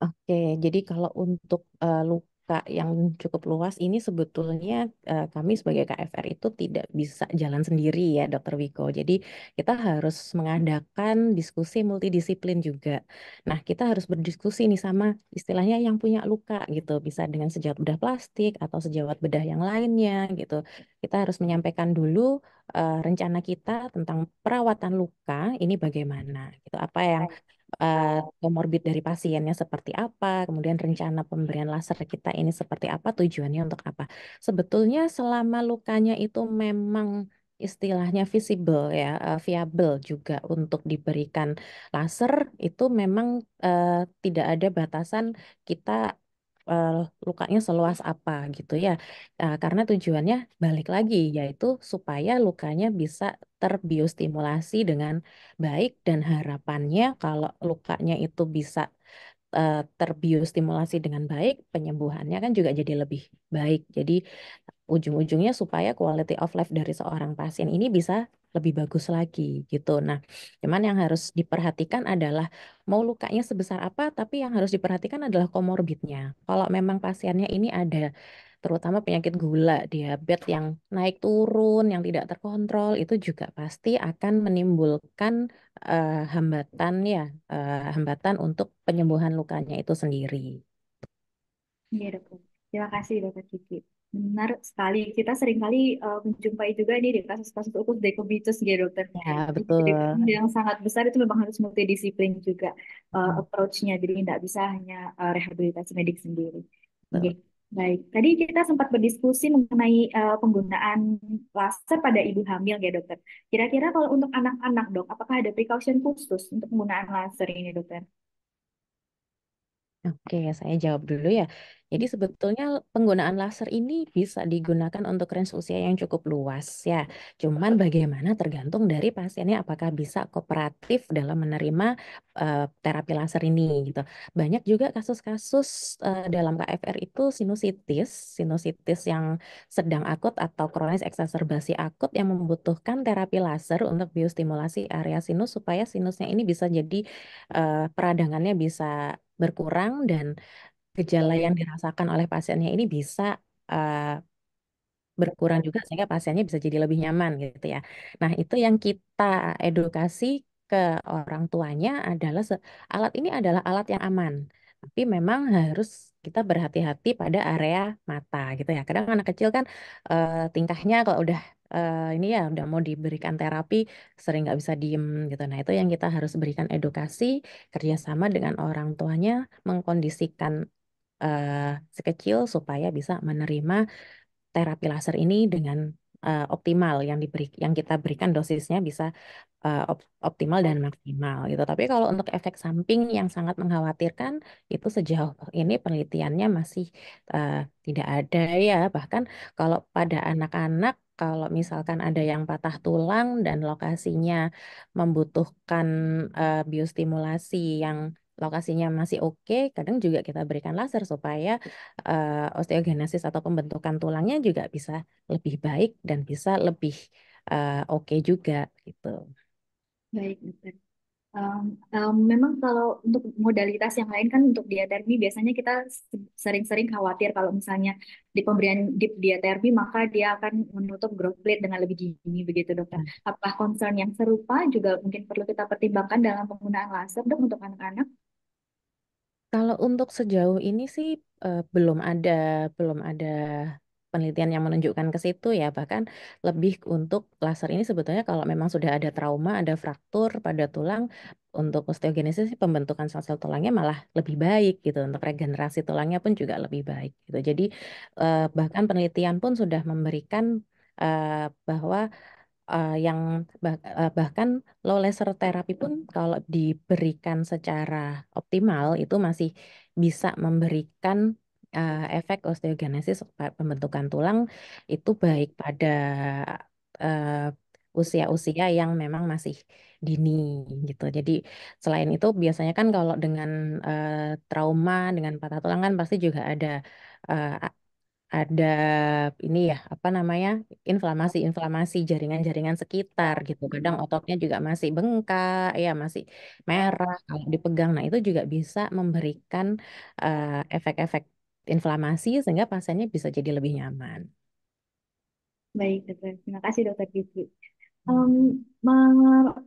S5: Oke, jadi kalau untuk luka yang cukup luas ini sebetulnya kami sebagai KFR itu tidak bisa jalan sendiri ya, Dokter Wiko. Jadi kita harus mengadakan diskusi multidisiplin juga. Nah, kita harus berdiskusi nih sama istilahnya yang punya luka gitu, bisa dengan sejawat bedah plastik atau sejawat bedah yang lainnya gitu. Kita harus menyampaikan dulu rencana kita tentang perawatan luka ini bagaimana gitu. Apa yang komorbid dari pasiennya seperti apa, kemudian rencana pemberian laser kita ini seperti apa, tujuannya untuk apa. Sebetulnya selama lukanya itu memang istilahnya visible ya, viable juga untuk diberikan laser, itu memang eh, tidak ada batasan kita eh, lukanya seluas apa gitu ya. Karena tujuannya balik lagi yaitu supaya lukanya bisa terbiostimulasi dengan baik dan harapannya kalau lukanya itu bisa terbiostimulasi dengan baik, penyembuhannya kan juga jadi lebih baik. Jadi ujung-ujungnya supaya quality of life dari seorang pasien ini bisa lebih bagus lagi gitu. Nah, cuman yang harus diperhatikan adalah mau lukanya sebesar apa, tapi yang harus diperhatikan adalah komorbidnya. Kalau memang pasiennya ini ada terutama penyakit gula, diabetes yang naik turun, yang tidak terkontrol, itu juga pasti akan menimbulkan hambatan ya, hambatan untuk penyembuhan lukanya itu sendiri.
S3: Iya dokter. Terima kasih dokter Kiki. Benar sekali. Kita seringkali menjumpai juga nih di kasus-kasus utus dekobitus ya dokter.
S5: Ya,
S3: Jadi
S5: betul.
S3: yang sangat besar itu memang harus multidisiplin juga approach-nya. Jadi tidak bisa hanya rehabilitasi medik sendiri. Oke.
S5: Betul.
S3: Baik. Tadi kita sempat berdiskusi mengenai penggunaan laser pada ibu hamil ya dokter. Kira-kira kalau untuk anak-anak dok, apakah ada precaution khusus untuk penggunaan laser ini dokter?
S5: Oke, saya jawab dulu ya. Jadi sebetulnya penggunaan laser ini bisa digunakan untuk range usia yang cukup luas ya. Cuman bagaimana tergantung dari pasiennya apakah bisa kooperatif dalam menerima terapi laser ini gitu. Banyak juga kasus-kasus dalam KFR itu sinusitis yang sedang akut atau kronis eksaserbasi akut yang membutuhkan terapi laser untuk biostimulasi area sinus supaya sinusnya ini bisa jadi peradangannya bisa berkurang dan gejala yang dirasakan oleh pasiennya ini bisa eh, berkurang juga sehingga pasiennya bisa jadi lebih nyaman gitu ya. Nah, itu yang kita edukasi ke orang tuanya adalah alat ini adalah alat yang aman. Tapi memang harus kita berhati-hati pada area mata gitu ya. Kadang anak kecil kan tingkahnya kalau udah ini ya udah mau diberikan terapi sering nggak bisa diem gitu. Nah, itu yang kita harus berikan edukasi kerjasama dengan orang tuanya mengkondisikan si kecil supaya bisa menerima terapi laser ini dengan optimal yang kita berikan dosisnya bisa optimal dan maksimal gitu. Tapi kalau untuk efek samping yang sangat mengkhawatirkan itu sejauh ini penelitiannya masih eh, tidak ada ya. Bahkan kalau pada anak-anak kalau misalkan ada yang patah tulang dan lokasinya membutuhkan biostimulasi yang lokasinya masih oke, kadang juga kita berikan laser supaya osteogenesis atau pembentukan tulangnya juga bisa lebih baik dan bisa lebih oke juga gitu.
S3: Baik, dokter. Memang kalau untuk modalitas yang lain kan untuk diatermi biasanya kita sering-sering khawatir kalau misalnya di pemberian dip diatermi maka dia akan menutup growth plate dengan lebih dini begitu dokter. Apakah concern yang serupa juga mungkin perlu kita pertimbangkan dalam penggunaan laser dok untuk anak-anak?
S5: Kalau untuk sejauh ini sih belum ada penelitian yang menunjukkan ke situ ya. Bahkan lebih untuk laser ini sebetulnya kalau memang sudah ada trauma, ada fraktur pada tulang, untuk osteogenesis sih pembentukan sel-sel tulangnya malah lebih baik gitu. Untuk regenerasi tulangnya pun juga lebih baik gitu. Jadi bahkan penelitian pun sudah memberikan bahwa bahkan low laser therapy pun kalau diberikan secara optimal itu masih bisa memberikan efek osteogenesis pembentukan tulang itu baik pada eh, usia-usia yang memang masih dini gitu. Jadi selain itu biasanya kan kalau dengan trauma dengan patah tulang kan pasti juga eh, ada ini ya apa namanya inflamasi jaringan-jaringan sekitar gitu. Kadang ototnya juga masih bengkak, ya masih merah kalau dipegang. Nah itu juga bisa memberikan efek-efek inflamasi sehingga pasiennya bisa jadi lebih nyaman.
S3: Baik, dokter. Terima kasih, dokter Gigi.
S5: Hmm.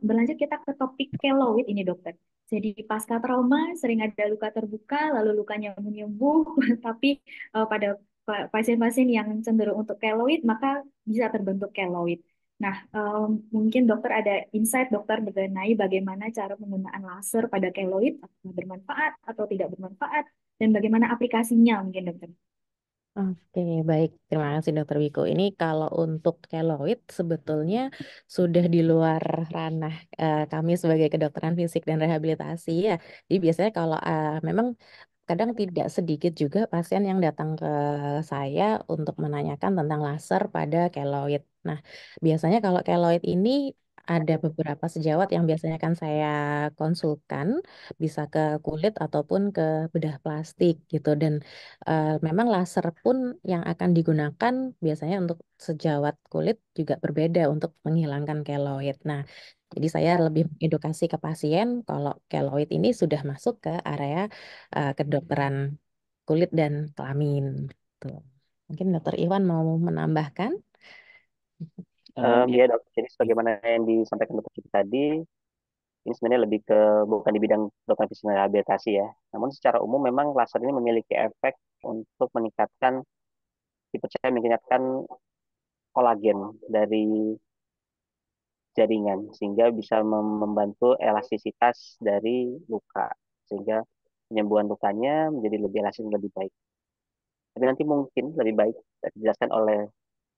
S3: Berlanjut kita ke topik keloid ini, dokter. Jadi pasca trauma sering ada luka terbuka, lalu lukanya menyembuh, tapi pada pasien-pasien yang cenderung untuk keloid, maka bisa terbentuk keloid. Nah, mungkin dokter ada insight dokter mengenai bagaimana cara penggunaan laser pada keloid, apakah bermanfaat atau tidak bermanfaat, dan bagaimana aplikasinya mungkin dokter.
S5: Oke, baik. Terima kasih Dokter Wiko. Ini kalau untuk keloid sebetulnya sudah di luar ranah kami sebagai kedokteran fisik dan rehabilitasi ya. Jadi biasanya kalau memang kadang tidak sedikit juga pasien yang datang ke saya untuk menanyakan tentang laser pada keloid. Nah, biasanya kalau keloid ini ada beberapa sejawat yang biasanya kan saya konsulkan, bisa ke kulit ataupun ke bedah plastik gitu. Dan memang laser pun yang akan digunakan biasanya untuk sejawat kulit juga berbeda untuk menghilangkan keloid. Nah, jadi saya lebih edukasi ke pasien kalau keloid ini sudah masuk ke area kedokteran kulit dan kelamin. Tuh. Mungkin Dokter Iwan mau menambahkan?
S4: Ya dok, jadi sebagaimana yang disampaikan dokter Kiki tadi, ini sebenarnya lebih ke bukan di bidang dokter fisik dan rehabilitasi ya. Namun secara umum memang laser ini memiliki efek untuk meningkatkan, dipercaya meningkatkan kolagen dari jaringan sehingga bisa membantu elastisitas dari luka sehingga penyembuhan lukanya menjadi lebih elastis lebih baik. Tapi nanti mungkin lebih baik dijelaskan oleh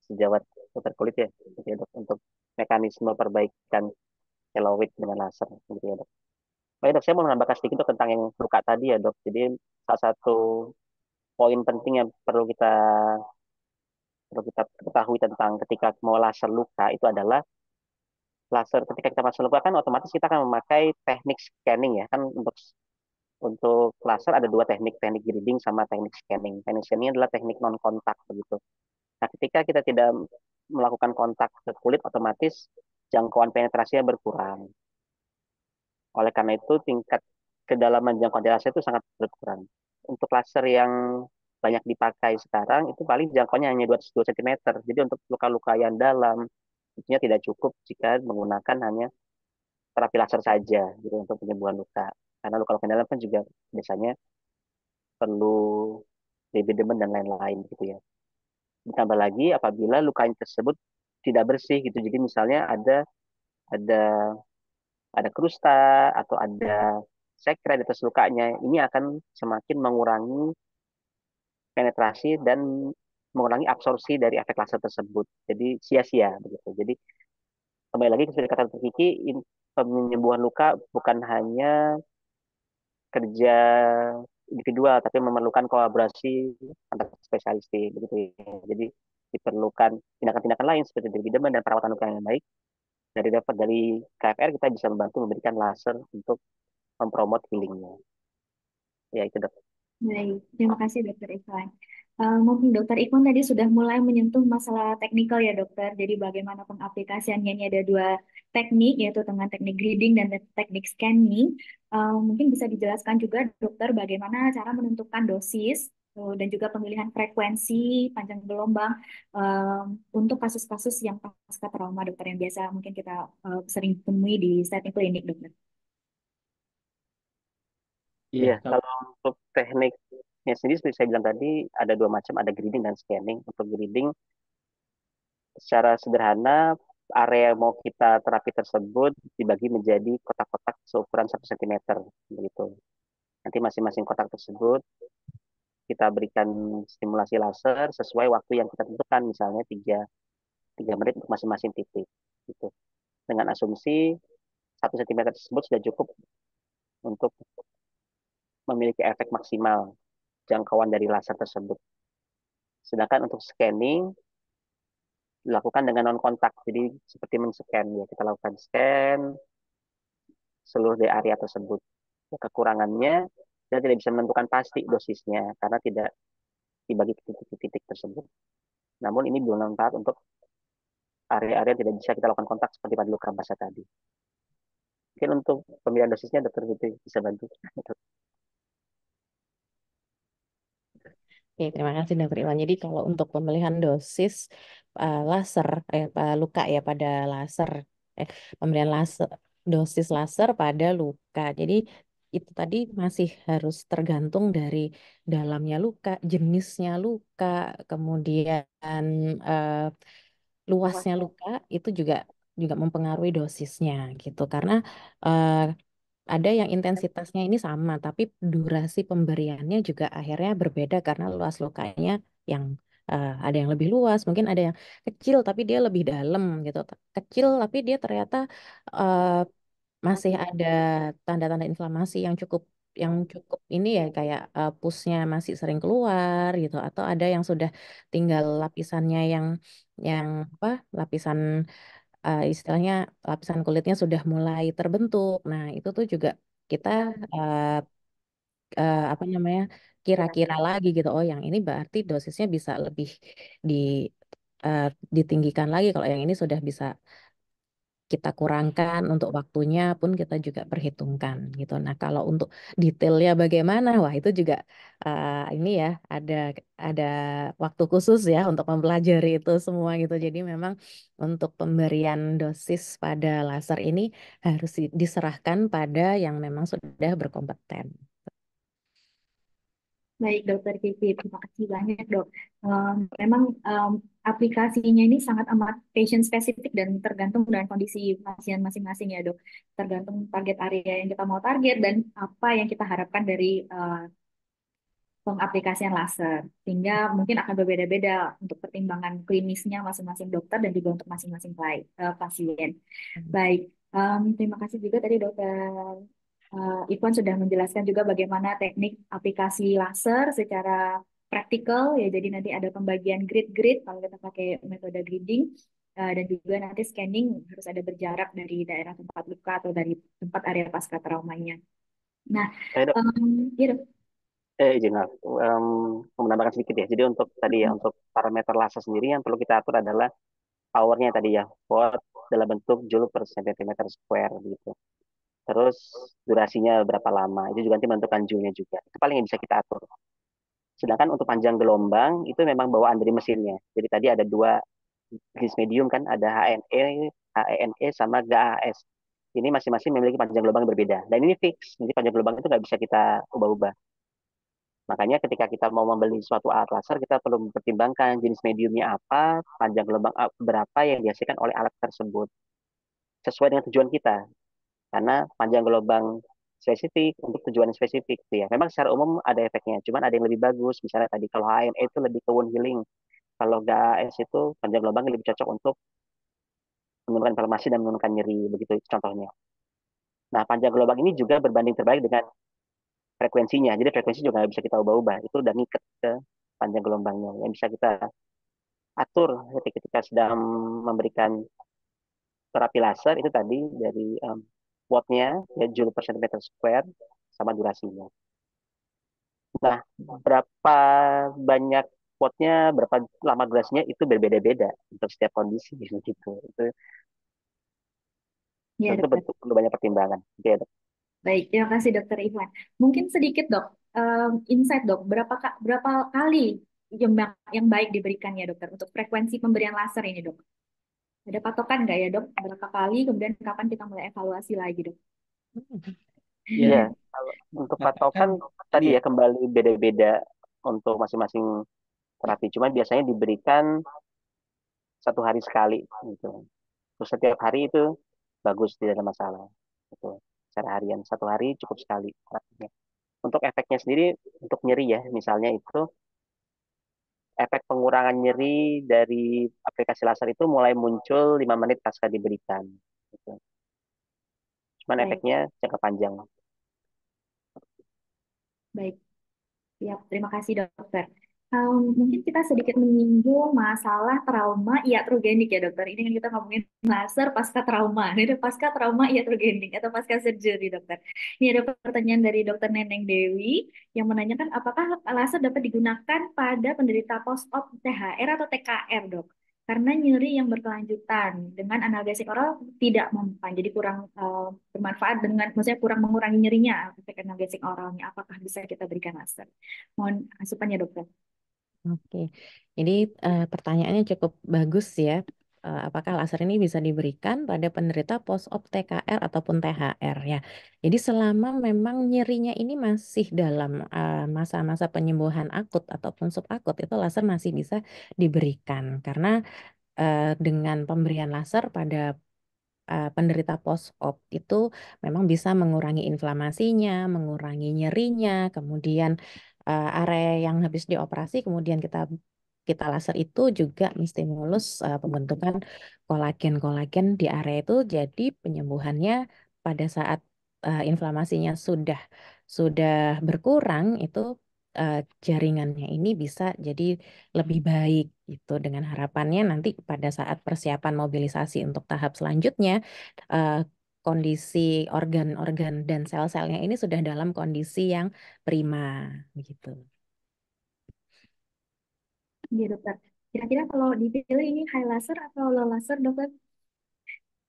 S4: sejawat dokter kulit ya, gitu ya dok, untuk mekanisme perbaikan keloid dengan laser gitu ya dok. Oke dok, saya mau menambahkan sedikit dok tentang yang luka tadi ya dok. Jadi salah satu poin penting yang perlu kita ketahui tentang ketika mau laser luka itu adalah laser ketika kita masuk luka kan otomatis kita akan memakai teknik scanning ya kan untuk laser ada dua teknik, teknik grading sama teknik scanning. Teknik scanning adalah teknik non kontak begitu. Nah, ketika kita tidak melakukan kontak ke kulit otomatis jangkauan penetrasinya berkurang. Oleh karena itu tingkat kedalaman jangkauan laser itu sangat berkurang. Untuk laser yang banyak dipakai sekarang itu paling jangkauannya hanya 202 cm. Jadi untuk luka-luka yang dalam tentunya tidak cukup jika menggunakan hanya terapi laser saja gitu untuk penyembuhan luka. Karena luka-luka dalam kan juga biasanya perlu debedemen dan lain-lain gitu ya. Ditambah lagi apabila luka tersebut tidak bersih gitu. Jadi misalnya ada ada krusta atau ada sekret di atas lukanya, ini akan semakin mengurangi penetrasi dan mengurangi absorpsi dari efek laser tersebut. Jadi sia-sia begitu. Jadi kembali lagi seperti kata Dr. Kiki, penyembuhan luka bukan hanya kerja individual, tapi memerlukan kolaborasi antar spesialisti begitu ya. Jadi diperlukan tindakan-tindakan lain seperti depidemen dan perawatan luka yang baik. Dari KFR kita bisa membantu memberikan laser untuk mempromot healingnya. Ya itu dok.
S3: Baik, terima kasih Dokter Ivan. Mungkin Dokter Ivan tadi sudah mulai menyentuh masalah teknikal ya dokter. Jadi bagaimana pengaplikasiannya ini ada dua teknik yaitu dengan teknik grading dan teknik scanning. Mungkin bisa dijelaskan juga dokter bagaimana cara menentukan dosis dan juga pemilihan frekuensi panjang gelombang untuk kasus-kasus yang pasca trauma dokter yang biasa mungkin kita sering temui di setting klinik dokter.
S4: Iya,
S5: Kalau
S4: kalau untuk tekniknya sendiri seperti saya bilang tadi ada dua macam, ada grading dan scanning. Untuk grading secara sederhana area yang mau kita terapi tersebut dibagi menjadi kotak-kotak seukuran 1 cm begitu. Nanti masing-masing kotak tersebut kita berikan stimulasi laser sesuai waktu yang kita tentukan, misalnya 3 menit untuk masing-masing titik. Gitu. Dengan asumsi 1 cm tersebut sudah cukup untuk memiliki efek maksimal jangkauan dari laser tersebut. Sedangkan untuk scanning dilakukan dengan non kontak, jadi seperti men-scan ya, kita lakukan scan seluruh dari area tersebut. Ya, kekurangannya kita tidak bisa menentukan pasti dosisnya karena tidak dibagi ke titik-titik tersebut. Namun ini bermanfaat untuk area-area yang tidak bisa kita lakukan kontak seperti pada luka basah tadi. Mungkin untuk pemilihan dosisnya dokter Fitri bisa bantu.
S5: Oke, terima kasih Dr. Iwan. Jadi kalau untuk pemilihan dosis laser, luka ya pada laser, pemberian laser, dosis laser pada luka. Jadi itu tadi masih harus tergantung dari dalamnya luka, jenisnya luka, kemudian eh, luasnya luka itu juga juga mempengaruhi dosisnya gitu. Karena eh, ada yang intensitasnya ini sama, tapi durasi pemberiannya juga akhirnya berbeda karena luas lukanya yang ada yang lebih luas, mungkin ada yang kecil tapi dia lebih dalam gitu. Kecil tapi dia ternyata eh, masih ada tanda-tanda inflamasi yang cukup ini ya kayak pusnya masih sering keluar gitu atau ada yang sudah tinggal lapisannya yang apa lapisan istilahnya lapisan kulitnya sudah mulai terbentuk. Nah, itu tuh juga kita eh, apa namanya kira-kira lagi gitu. Oh, yang ini berarti dosisnya bisa lebih di eh, ditinggikan lagi. Kalau yang ini sudah bisa kita kurangkan untuk waktunya pun kita juga perhitungkan gitu. Nah, kalau untuk detailnya bagaimana, wah itu juga ini ya ada waktu khusus ya untuk mempelajari itu semua gitu. Jadi memang untuk pemberian dosis pada laser ini harus diserahkan pada yang memang sudah berkompeten.
S3: Baik, Dokter Vivi, terima kasih banyak, Dok. Memang aplikasinya ini sangat amat patient spesifik dan tergantung dengan kondisi pasien masing-masing ya, Dok. Tergantung target area yang kita mau target dan apa yang kita harapkan dari pengaplikasian laser. Sehingga mungkin akan berbeda-beda untuk pertimbangan klinisnya masing-masing dokter dan juga untuk masing-masing pasien. Baik, terima kasih juga tadi Dokter Ivan sudah menjelaskan juga bagaimana teknik aplikasi laser secara praktikal ya. Jadi nanti ada pembagian grid-grid kalau kita pakai metode grading dan juga nanti scanning harus ada berjarak dari daerah tempat luka atau dari tempat area pasca traumanya. Nah,
S4: Dok,
S3: ya Dok.
S4: izin maaf, mau menambahkan sedikit ya. Jadi untuk tadi ya, untuk parameter laser sendiri yang perlu kita atur adalah powernya tadi ya, watt dalam bentuk joule per centimeter square gitu. Terus durasinya berapa lama, itu juga nanti menentukan joule-nya juga. Itu paling yang bisa kita atur. Sedangkan untuk panjang gelombang itu memang bawaan dari mesinnya. Jadi tadi ada dua jenis medium kan, ada HNE sama GAAS. Ini masing-masing memiliki panjang gelombang yang berbeda. Dan ini fix, jadi panjang gelombang itu nggak bisa kita ubah-ubah. Makanya ketika kita mau membeli suatu alat laser, kita perlu mempertimbangkan jenis mediumnya apa, panjang gelombang berapa yang dihasilkan oleh alat tersebut. Sesuai dengan tujuan kita. Karena panjang gelombang spesifik untuk tujuan yang spesifik. Ya. Memang secara umum ada efeknya, cuman ada yang lebih bagus. Misalnya tadi kalau HNE itu lebih ke wound healing. Kalau GAS itu panjang gelombang lebih cocok untuk menurunkan inflamasi dan menurunkan nyeri. Begitu contohnya. Nah, panjang gelombang ini juga berbanding terbalik dengan frekuensinya. Jadi frekuensi juga nggak bisa kita ubah-ubah. Itu udah ngikat ke panjang gelombangnya. Yang bisa kita atur ketika kita sedang memberikan terapi laser itu tadi dari wattnya, ya joule per centimeter square, sama durasinya. Nah, berapa banyak wattnya, berapa lama durasinya itu berbeda-beda untuk setiap kondisi gitu. Itu
S3: Ya,
S4: tentu
S3: Dokter.
S4: perlu banyak pertimbangan. Oke, Dok.
S3: Baik, terima kasih Dokter Ivan. Mungkin sedikit Dok, insight Dok, berapa kali yang baik diberikan ya Dokter untuk frekuensi pemberian laser ini Dok? Ada patokan nggak ya Dok? Berapa kali, kemudian kapan kita mulai evaluasi lagi Dok?
S2: Iya,
S4: Ya, kalau untuk patokan tadi ya kembali beda-beda untuk masing-masing terapi. Cuman biasanya diberikan 1 hari sekali gitu. Terus setiap hari itu bagus, tidak ada masalah. Gitu. Secara harian 1 hari cukup sekali terapinya. Untuk efeknya sendiri, untuk nyeri ya, misalnya itu efek pengurangan nyeri dari aplikasi laser itu mulai muncul 5 menit pasca diberikan. Gitu. Cuman
S3: Baik,
S4: efeknya jangka panjang.
S3: baik. Siap, terima kasih dokter. Mungkin kita sedikit menyinggung masalah trauma iatrogenik ya dokter. Ini kan kita ngomongin laser pasca trauma. Ini ada pasca trauma iatrogenik atau pasca surgery dokter. Ini ada pertanyaan dari dokter Neneng Dewi yang menanyakan apakah laser dapat digunakan pada penderita post-op THR atau TKR dok? Karena nyeri yang berkelanjutan dengan analgesik oral tidak mempan, jadi kurang bermanfaat dengan, maksudnya kurang mengurangi nyerinya efek analgesik oralnya. Apakah bisa kita berikan laser? Mohon asupannya dokter.
S5: Oke, jadi pertanyaannya cukup bagus ya. Apakah laser ini bisa diberikan pada penderita post-op TKR ataupun THR ya? Jadi selama memang nyerinya ini masih dalam masa-masa penyembuhan akut ataupun subakut, itu laser masih bisa diberikan karena dengan pemberian laser pada penderita post-op itu memang bisa mengurangi inflamasinya, mengurangi nyerinya, kemudian area yang habis dioperasi kemudian kita kita laser itu juga menstimulus pembentukan kolagen-kolagen di area itu, jadi penyembuhannya pada saat inflamasinya sudah berkurang itu eh, jaringannya ini bisa jadi lebih baik gitu, dengan harapannya nanti pada saat persiapan mobilisasi untuk tahap selanjutnya eh, kondisi organ-organ dan sel-selnya ini sudah dalam kondisi yang prima begitu.
S3: Iya dokter. Kira-kira kalau dipilih ini high laser atau low laser dokter?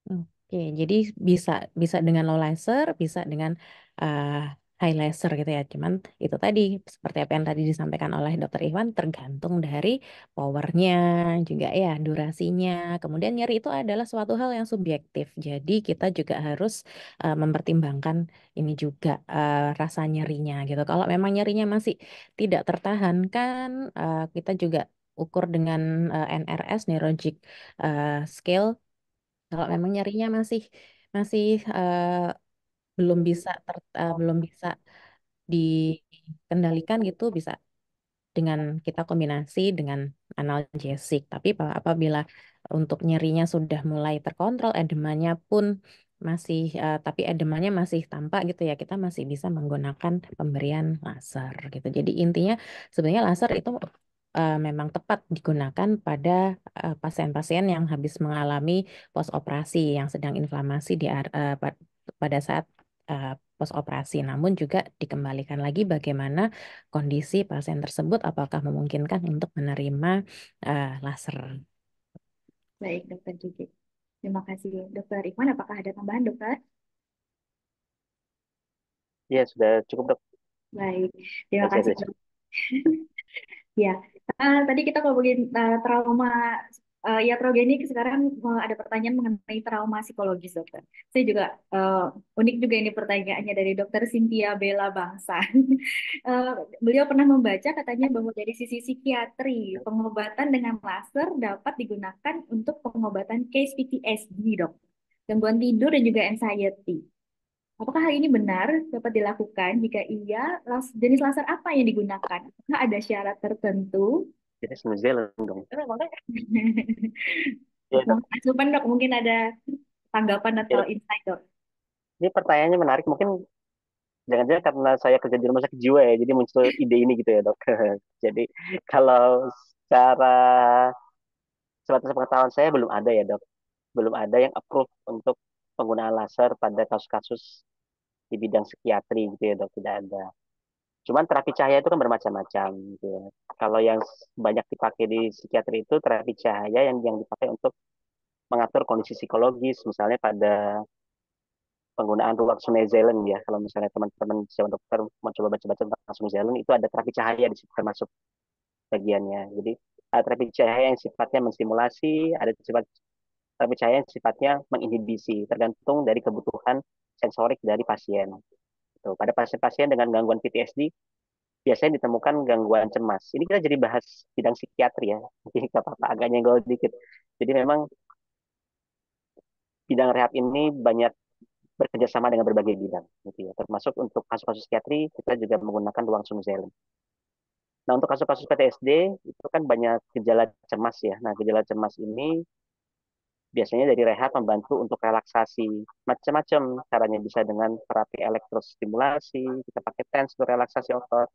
S5: Oke, jadi bisa bisa dengan low laser, bisa dengan uh, high laser gitu ya. Cuman itu tadi seperti apa yang tadi disampaikan oleh Dokter Iwan, tergantung dari powernya juga ya, durasinya. Kemudian nyeri itu adalah suatu hal yang subjektif. Jadi kita juga harus mempertimbangkan ini juga rasa nyerinya gitu. Kalau memang nyerinya masih tidak tertahankan, kita juga ukur dengan NRS Neurologic Scale. Kalau memang nyarinya masih masih belum bisa dikendalikan gitu, bisa dengan kita kombinasi dengan analgesik. Tapi apabila untuk nyerinya sudah mulai terkontrol, edemanya pun masih tapi edemanya masih tampak gitu ya, kita masih bisa menggunakan pemberian laser gitu. Jadi intinya sebenarnya laser itu memang tepat digunakan pada pasien-pasien yang habis mengalami post operasi yang sedang inflamasi pada saat post operasi. Namun juga dikembalikan lagi bagaimana kondisi pasien tersebut, apakah memungkinkan untuk menerima laser.
S3: Baik dokter Gigi. Terima kasih dokter Ikhwan. Apakah ada tambahan dokter?
S4: Ya, sudah cukup dok.
S3: Baik. Terima
S4: Saya
S3: kasih
S4: sudah
S3: dok. Ya, tadi kita ngomongin trauma iatrogenik, sekarang ada pertanyaan mengenai trauma psikologis, dokter. Saya juga unik juga ini pertanyaannya dari dokter Cynthia Bella Bangsa. Eh, Beliau pernah membaca katanya bahwa dari sisi psikiatri, pengobatan dengan laser dapat digunakan untuk pengobatan case PTSD, dok. Gangguan tidur dan juga anxiety. Apakah hal ini benar dapat dilakukan? Jika iya, jenis laser apa yang digunakan? Apakah ada syarat tertentu?
S4: jenis New Zealand dong. Ya dok.
S3: Mungkin asupan dok, mungkin ada tanggapan
S4: Ya,
S3: atau
S4: dok.
S3: insight dok.
S4: Ini pertanyaannya menarik. Mungkin jangan-jangan karena saya kerja di rumah sakit jiwa ya, jadi muncul ide ini gitu ya dok. Jadi kalau secara sebatas pengetahuan saya belum ada ya dok, belum ada yang approve untuk penggunaan laser pada kasus-kasus di bidang psikiatri gitu ya dok, tidak ada. Cuman terapi cahaya itu kan bermacam-macam gitu ya. Kalau yang banyak dipakai di psikiatri itu terapi cahaya yang dipakai untuk mengatur kondisi psikologis, misalnya pada penggunaan ruang Sungai Zelen ya. Kalau misalnya teman-teman siapa dokter mau coba baca-baca tentang Sungai Zelen, itu ada terapi cahaya di situ termasuk bagiannya. Jadi ada terapi cahaya yang sifatnya menstimulasi, ada terapi cahaya yang sifatnya menginhibisi, tergantung dari kebutuhan sensorik dari pasien. gitu. Pada pasien-pasien dengan gangguan PTSD biasanya ditemukan gangguan cemas. Ini kita jadi bahas bidang psikiatri ya. Jadi nggak apa-apa, agak nyenggol dikit. Jadi memang bidang rehab ini banyak bekerja sama dengan berbagai bidang, gitu ya. Termasuk untuk kasus-kasus psikiatri, kita juga menggunakan ruang Sumselen. Nah, untuk kasus-kasus PTSD, itu kan banyak gejala cemas ya. Nah, gejala cemas ini biasanya dari rehab membantu untuk relaksasi. Macam-macam caranya, bisa dengan terapi elektrostimulasi, kita pakai TENS untuk relaksasi otot,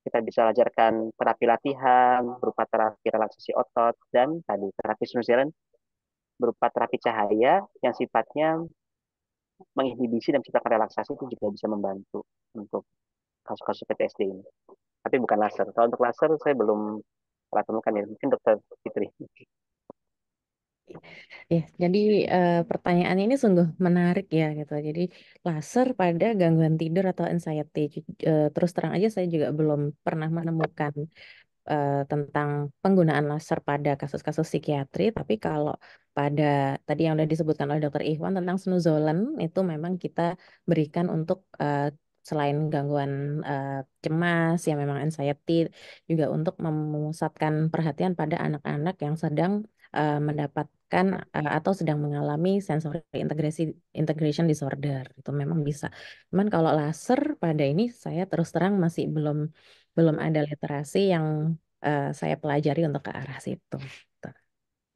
S4: kita bisa ajarkan terapi latihan berupa terapi relaksasi otot, dan tadi terapi Sumselen berupa terapi cahaya yang sifatnya menginhibisi dan menciptakan relaksasi, itu juga bisa membantu untuk kasus-kasus PTSD ini. Tapi bukan laser. Kalau untuk laser saya belum pernah temukan ya. Mungkin dokter Fitri.
S5: Ya, jadi pertanyaan ini sungguh menarik ya gitu. Jadi laser pada gangguan tidur atau anxiety. Terus terang aja saya juga belum pernah menemukan tentang penggunaan laser pada kasus-kasus psikiatri, tapi kalau pada tadi yang sudah disebutkan oleh Dokter Ikhwan tentang snuzolen itu memang kita berikan untuk selain gangguan cemas yang memang anxiety, juga untuk memusatkan perhatian pada anak-anak yang sedang mendapatkan atau sedang mengalami sensory integration disorder, itu memang bisa. Cuman kalau laser pada ini saya terus terang masih belum ada literasi yang saya pelajari untuk ke arah situ. Tuh.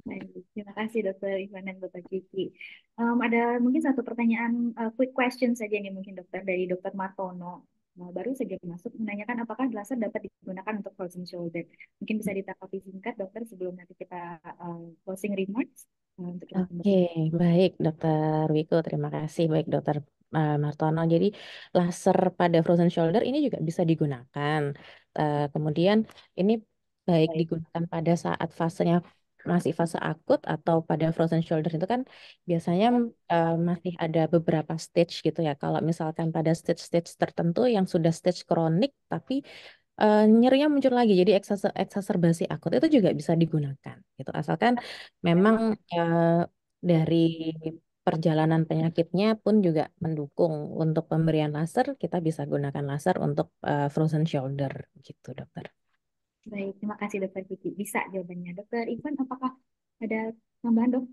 S3: Baik, terima kasih Dokter Ivan dan Dokter Kiki. Ada mungkin satu pertanyaan quick question saja nih mungkin dokter dari Dokter Martono. Baru saja masuk menanyakan apakah laser dapat digunakan untuk frozen shoulder. Mungkin bisa ditanggapi singkat dokter sebelum nanti kita closing remarks untuk kita
S5: Oke,
S3: kembali.
S5: baik Dokter Wiko, terima kasih. Baik Dokter Martono. Jadi laser pada frozen shoulder ini juga bisa digunakan. Kemudian ini baik digunakan pada saat fasenya masih fase akut atau pada frozen shoulder itu kan biasanya masih ada beberapa stage gitu ya. Kalau misalkan pada stage-stage tertentu yang sudah stage kronik tapi nyerinya muncul lagi, jadi eksaserbasi akut itu juga bisa digunakan gitu. Asalkan memang dari perjalanan penyakitnya pun juga mendukung untuk pemberian laser, kita bisa gunakan laser untuk frozen shoulder gitu, dokter.
S3: Baik, terima kasih Dokter Kiki. Bisa jawabannya. Dokter Ivan, apakah ada tambahan dok?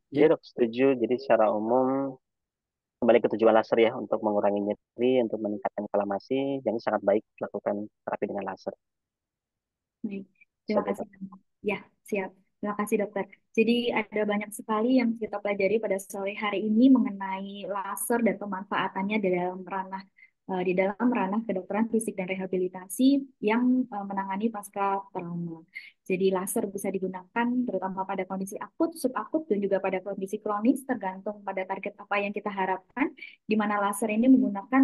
S4: Ya dok, setuju. Jadi secara umum kembali ke tujuan laser ya, untuk mengurangi nyeri, untuk meningkatkan inflamasi, jadi sangat baik melakukan terapi dengan laser.
S3: Baik, terima
S4: Saja
S3: kasih.
S4: dok.
S3: Ya, siap. Terima kasih dokter. Jadi ada banyak sekali yang kita pelajari pada sore hari ini mengenai laser dan pemanfaatannya di dalam ranah kedokteran fisik dan rehabilitasi yang menangani pasca trauma. Jadi laser bisa digunakan terutama pada kondisi akut, subakut, dan juga pada kondisi kronis tergantung pada target apa yang kita harapkan. Di mana laser ini menggunakan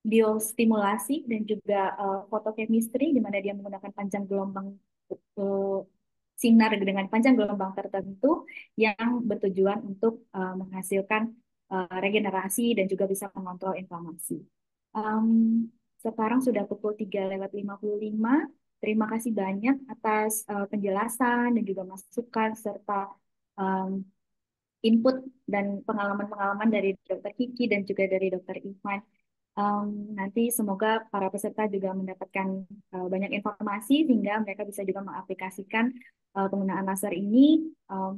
S3: biostimulasi dan juga fotochemistry di mana dia menggunakan panjang gelombang uh, sinar dengan panjang gelombang tertentu yang bertujuan untuk menghasilkan regenerasi dan juga bisa mengontrol inflamasi. Um, Sekarang sudah pukul 3:55. Terima kasih banyak atas penjelasan dan juga masukan serta um, input dan pengalaman-pengalaman dari Dokter Kiki dan juga dari Dokter Ivan. Nanti semoga para peserta juga mendapatkan banyak informasi sehingga mereka bisa juga mengaplikasikan penggunaan laser ini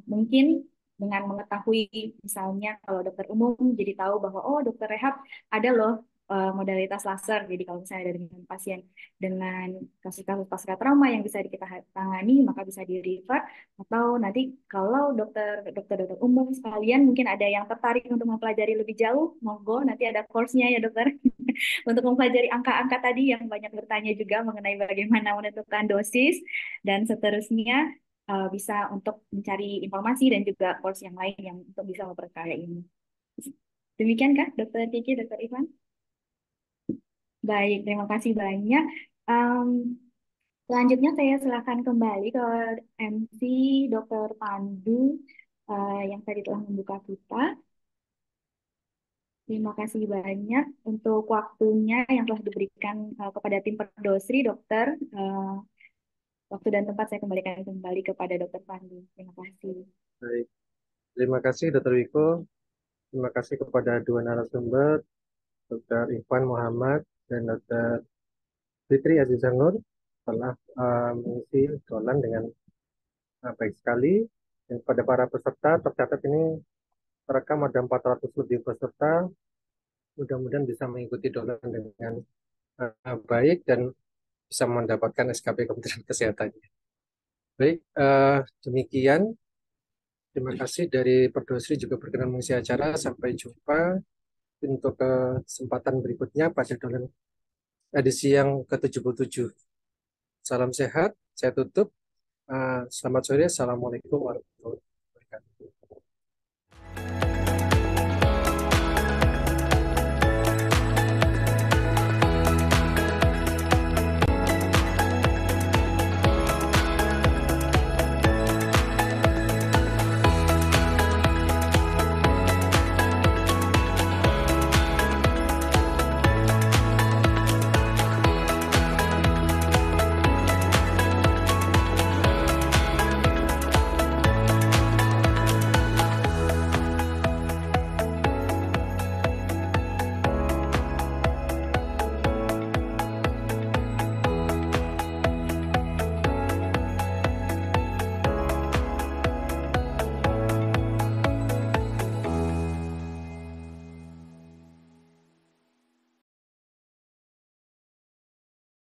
S3: mungkin dengan mengetahui misalnya kalau dokter umum jadi tahu bahwa oh dokter rehab ada loh modalitas laser. Jadi kalau misalnya ada dengan pasien dengan kasus-kasus pasca trauma yang bisa kita tangani maka bisa di refer atau nanti kalau dokter umum sekalian mungkin ada yang tertarik untuk mempelajari lebih jauh, monggo nanti ada course-nya ya dokter untuk mempelajari angka-angka tadi yang banyak bertanya juga mengenai bagaimana menentukan dosis dan seterusnya bisa untuk mencari informasi dan juga course yang lain yang untuk bisa memperkaya ini. Demikian kah Dokter Kiki, Dokter Ivan? Baik, terima kasih banyak. Um, Selanjutnya saya silakan kembali ke MC Dokter Pandu yang tadi telah membuka kita. Terima kasih banyak untuk waktunya yang telah diberikan kepada tim Perdosri, dokter. Waktu dan tempat saya kembalikan kembali kepada Dokter Pandu. Terima kasih.
S1: Baik. Terima kasih Dr. Wiko. Terima kasih kepada dua narasumber Dr. Ivan Muhammad, dan Dr. Fitri Azizanur telah mengisi dolan dengan baik sekali. Dan pada para peserta, tercatat ini terekam ada 400 lebih peserta. Mudah-mudahan bisa mengikuti dolan dengan baik dan bisa mendapatkan SKP Kementerian Kesehatan. Baik, demikian. Terima kasih dari Perdosri juga berkenan mengisi acara. Sampai jumpa untuk kesempatan berikutnya pada dolan edisi yang ke-77. Salam sehat, saya tutup. Selamat sore, Assalamualaikum warahmatullahi wabarakatuh.